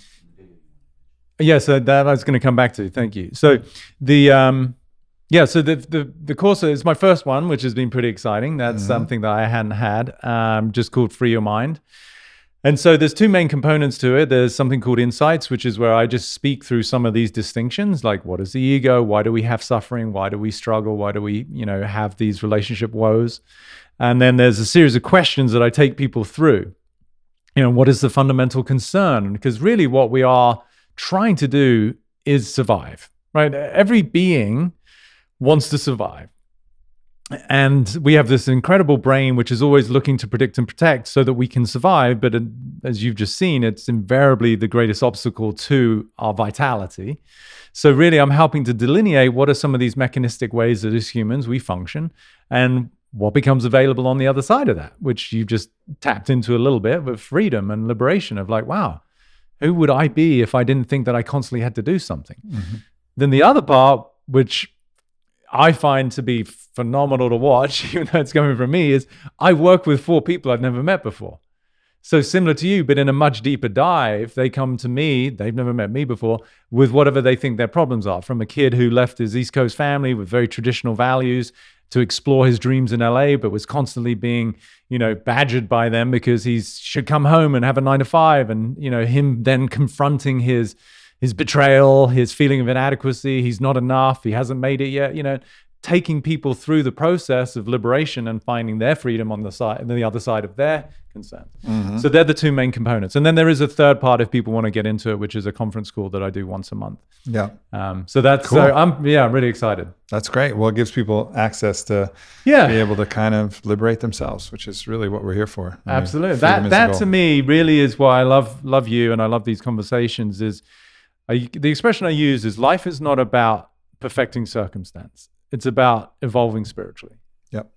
Yeah, so that I was going to come back to. Thank you. So the course is my first one, which has been pretty exciting. That's something that I hadn't had, just called Free Your Mind. And so there's two main components to it. There's something called insights, which is where I just speak through some of these distinctions, like what is the ego? Why do we have suffering? Why do we struggle? Why do we, have these relationship woes? And then there's a series of questions that I take people through. What is the fundamental concern? Because really what we are trying to do is survive, right? Every being wants to survive. And we have this incredible brain, which is always looking to predict and protect so that we can survive. But as you've just seen, it's invariably the greatest obstacle to our vitality. So really, I'm helping to delineate what are some of these mechanistic ways that as humans we function, and what becomes available on the other side of that, which you just tapped into a little bit with freedom and liberation of like, wow, who would I be if I didn't think that I constantly had to do something? Mm-hmm. Then the other part, which I find to be phenomenal to watch, even though it's coming from me, is I work with 4 people I've never met before. So similar to you, but in a much deeper dive, they come to me, they've never met me before, with whatever they think their problems are. From a kid who left his East Coast family with very traditional values to explore his dreams in LA, but was constantly being, badgered by them because he should come home and have a 9-to-5, and, him then confronting his betrayal, his feeling of inadequacy, he's not enough, he hasn't made it yet, taking people through the process of liberation and finding their freedom on the other side of their concerns. Mm-hmm. So they're the two main components. And then there is a third part if people want to get into it, which is a conference call that I do once a month. Yeah. So that's cool. So I'm really excited. That's great. Well, it gives people access to be able to kind of liberate themselves, which is really what we're here for. Absolutely. That to me really is why I love you, and I love these conversations. Is the expression I use is life is not about perfecting circumstance. It's about evolving spiritually. Yep.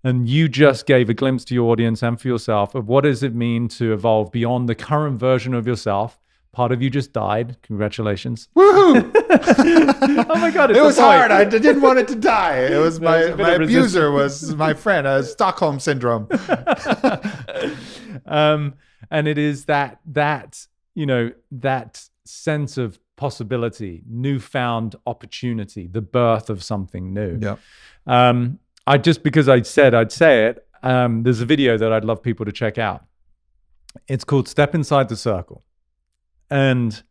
And you just gave a glimpse to your audience and for yourself of what does it mean to evolve beyond the current version of yourself. Part of you just died. Congratulations. Woohoo! Oh my God. It was hard. I didn't want it to die. It was my abuser was my friend, Stockholm syndrome. And it is that sense of possibility, newfound opportunity, the birth of something new. Yeah. Because I said I'd say it, there's a video that I'd love people to check out. It's called Step Inside the Circle. And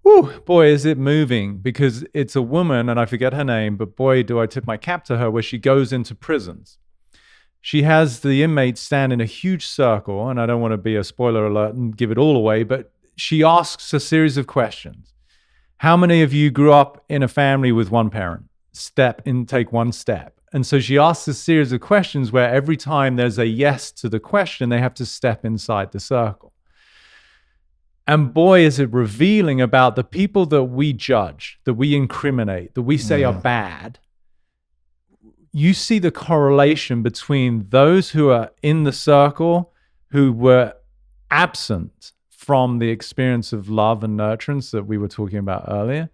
boy, is it moving, because it's a woman, and I forget her name, but boy, do I tip my cap to her, where she goes into prisons. She has the inmates stand in a huge circle, and I don't want to be a spoiler alert and give it all away, but she asks a series of questions. How many of you grew up in a family with one parent? Take one step. And so she asks a series of questions where every time there's a yes to the question, they have to step inside the circle. And boy, is it revealing about the people that we judge, that we incriminate, that we say are bad. You see the correlation between those who are in the circle, who were absent from the experience of love and nurturance that we were talking about earlier.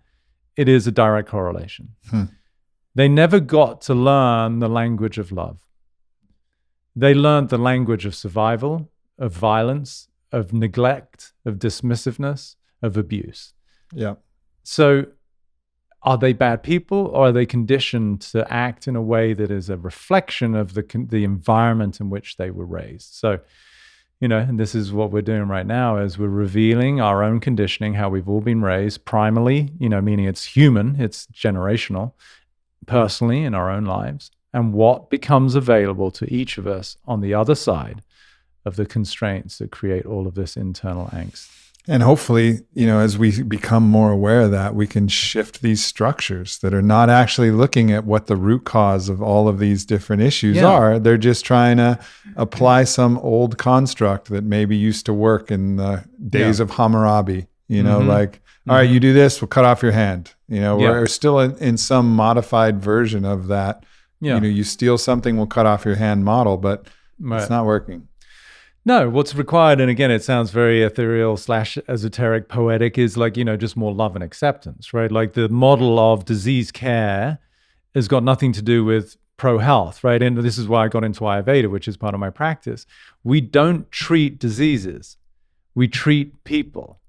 It is a direct correlation. They never got to learn the language of love. They learned the language of survival, of violence, of neglect, of dismissiveness, of abuse. Yeah. So are they bad people, or are they conditioned to act in a way that is a reflection of the environment in which they were raised? So, and this is what we're doing right now, is we're revealing our own conditioning, how we've all been raised primally, meaning it's human, it's generational, personally in our own lives, and what becomes available to each of us on the other side of the constraints that create all of this internal angst. And hopefully, as we become more aware of that, we can shift these structures that are not actually looking at what the root cause of all of these different issues are. They're just trying to apply some old construct that maybe used to work in the days of Hammurabi, like, all right, you do this, we'll cut off your hand. We're still in some modified version of that. You steal something, we'll cut off your hand model, but it's not working. No, what's required, and again, it sounds very ethereal / esoteric, poetic, is like, just more love and acceptance, right? Like the model of disease care has got nothing to do with pro-health, right? And this is why I got into Ayurveda, which is part of my practice. We don't treat diseases. We treat people.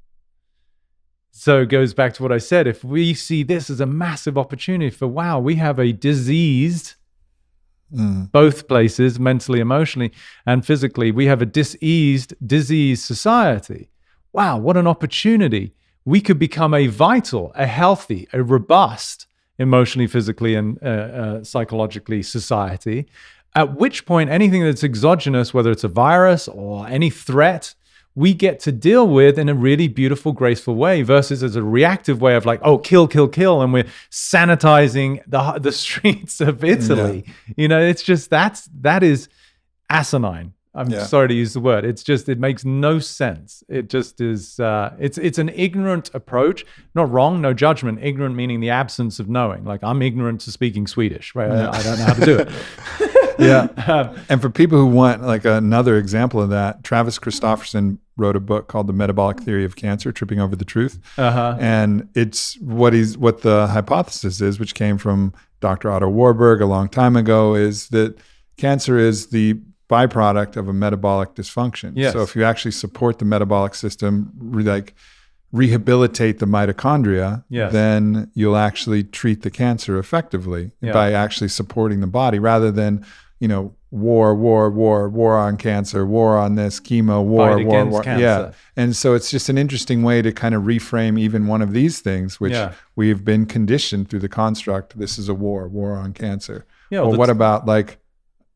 So it goes back to what I said. If we see this as a massive opportunity for, wow, we have a diseased, both places, mentally, emotionally, and physically, we have a diseased society. Wow, what an opportunity. We could become a vital, a healthy, a robust, emotionally, physically, and psychologically society, at which point anything that's exogenous, whether it's a virus or any threat, we get to deal with in a really beautiful, graceful way, versus as a reactive way of like, oh, kill, and we're sanitizing the streets of Italy. It's just, that is asinine. I'm sorry to use the word. It's just, it makes no sense. It just is, it's an ignorant approach. Not wrong, no judgment. Ignorant meaning the absence of knowing. Like, I'm ignorant to speaking Swedish, right? I don't know how to do it. And for people who want like another example of that, Travis Christofferson wrote a book called The Metabolic Theory of Cancer, Tripping Over the Truth. And it's what the hypothesis is, which came from Dr. Otto Warburg a long time ago, is that cancer is the byproduct of a metabolic dysfunction. So if you actually support the metabolic system, rehabilitate the mitochondria, then you'll actually treat the cancer effectively by actually supporting the body, rather than war on cancer, war on this, chemo, war cancer. Yeah. And so it's just an interesting way to kind of reframe even one of these things, which we've been conditioned through the construct. This is a war on cancer. Well, what about like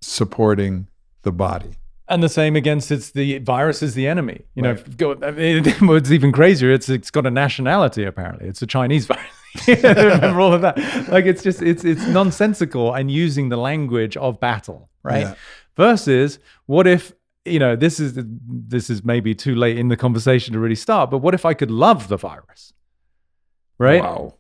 supporting the body? And the same against the virus is the enemy. What's even crazier, it's got a nationality apparently. It's a Chinese virus. Remember all of that? Like, it's nonsensical and using the language of battle, right? Versus, what if, this is maybe too late in the conversation to really start, but what if I could love the virus, right? Wow.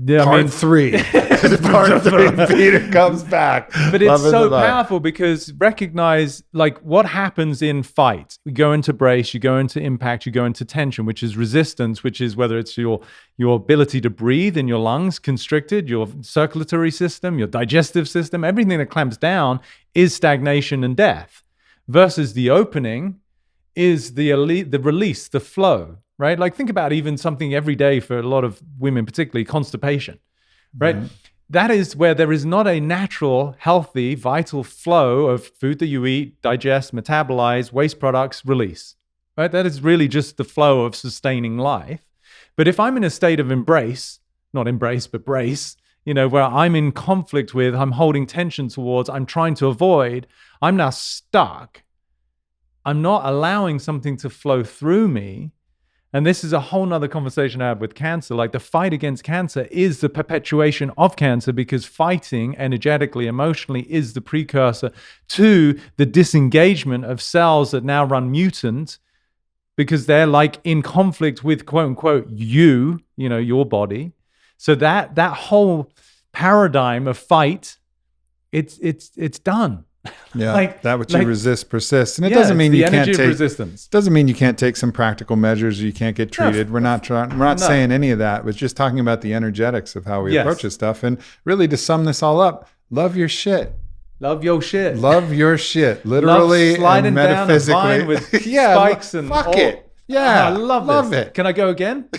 Part 3. Part 3, Peter comes back. But it's so powerful, because recognize like what happens in fight. You go into brace, you go into impact, you go into tension, which is resistance, which is whether it's your ability to breathe in your lungs constricted, your circulatory system, your digestive system, everything that clamps down is stagnation and death. Versus the opening is the release, the flow. Right? Like, think about even something every day for a lot of women, particularly constipation, right? That is where there is not a natural, healthy, vital flow of food that you eat, digest, metabolize, waste products, release, right? That is really just the flow of sustaining life. But if I'm in a state of brace, where I'm in conflict with, I'm holding tension towards, I'm trying to avoid, I'm now stuck. I'm not allowing something to flow through me. And this is a whole nother conversation I have with cancer. Like, the fight against cancer is the perpetuation of cancer, because fighting energetically, emotionally is the precursor to the disengagement of cells that now run mutant, because they're like in conflict with quote unquote your body. So that whole paradigm of fight, it's done. Yeah, that which you resist persists, and it doesn't mean you can't take resistance. Doesn't mean you can't take some practical measures, or you can't get treated. We're not saying any of that. We're just talking about the energetics of how we approach this stuff. And really, to sum this all up, love your shit. Love your shit. Love your shit, literally and metaphysically. Down a vine with spikes and fuck it. Yeah, I love it. Can I go again?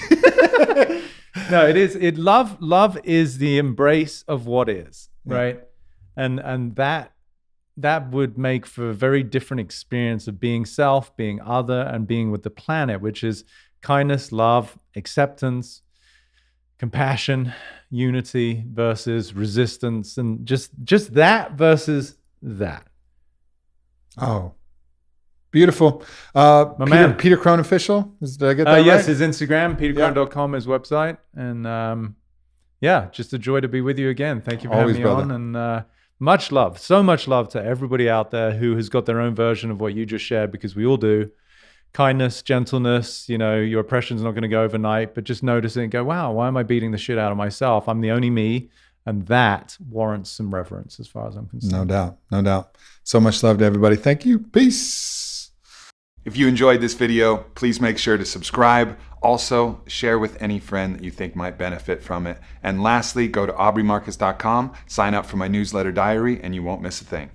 No, it is. Love is the embrace of what is, right? And that would make for a very different experience of being self, being other, and being with the planet, which is kindness, love, acceptance, compassion, unity versus resistance, and just that versus that. Oh, beautiful. Peter Crone official. Did I get that right? Yes, his Instagram, petercrone.com, his website. And just a joy to be with you again. Thank you for having me on. And much love, so much love to everybody out there who has got their own version of what you just shared, because we all do. Kindness, gentleness, your oppression's not going to go overnight, but just notice it and go, wow, why am I beating the shit out of myself? I'm the only me. And that warrants some reverence as far as I'm concerned. No doubt. So much love to everybody. Thank you. Peace. If you enjoyed this video, please make sure to subscribe. Also, share with any friend that you think might benefit from it. And lastly, go to aubreymarcus.com, sign up for my newsletter diary, and you won't miss a thing.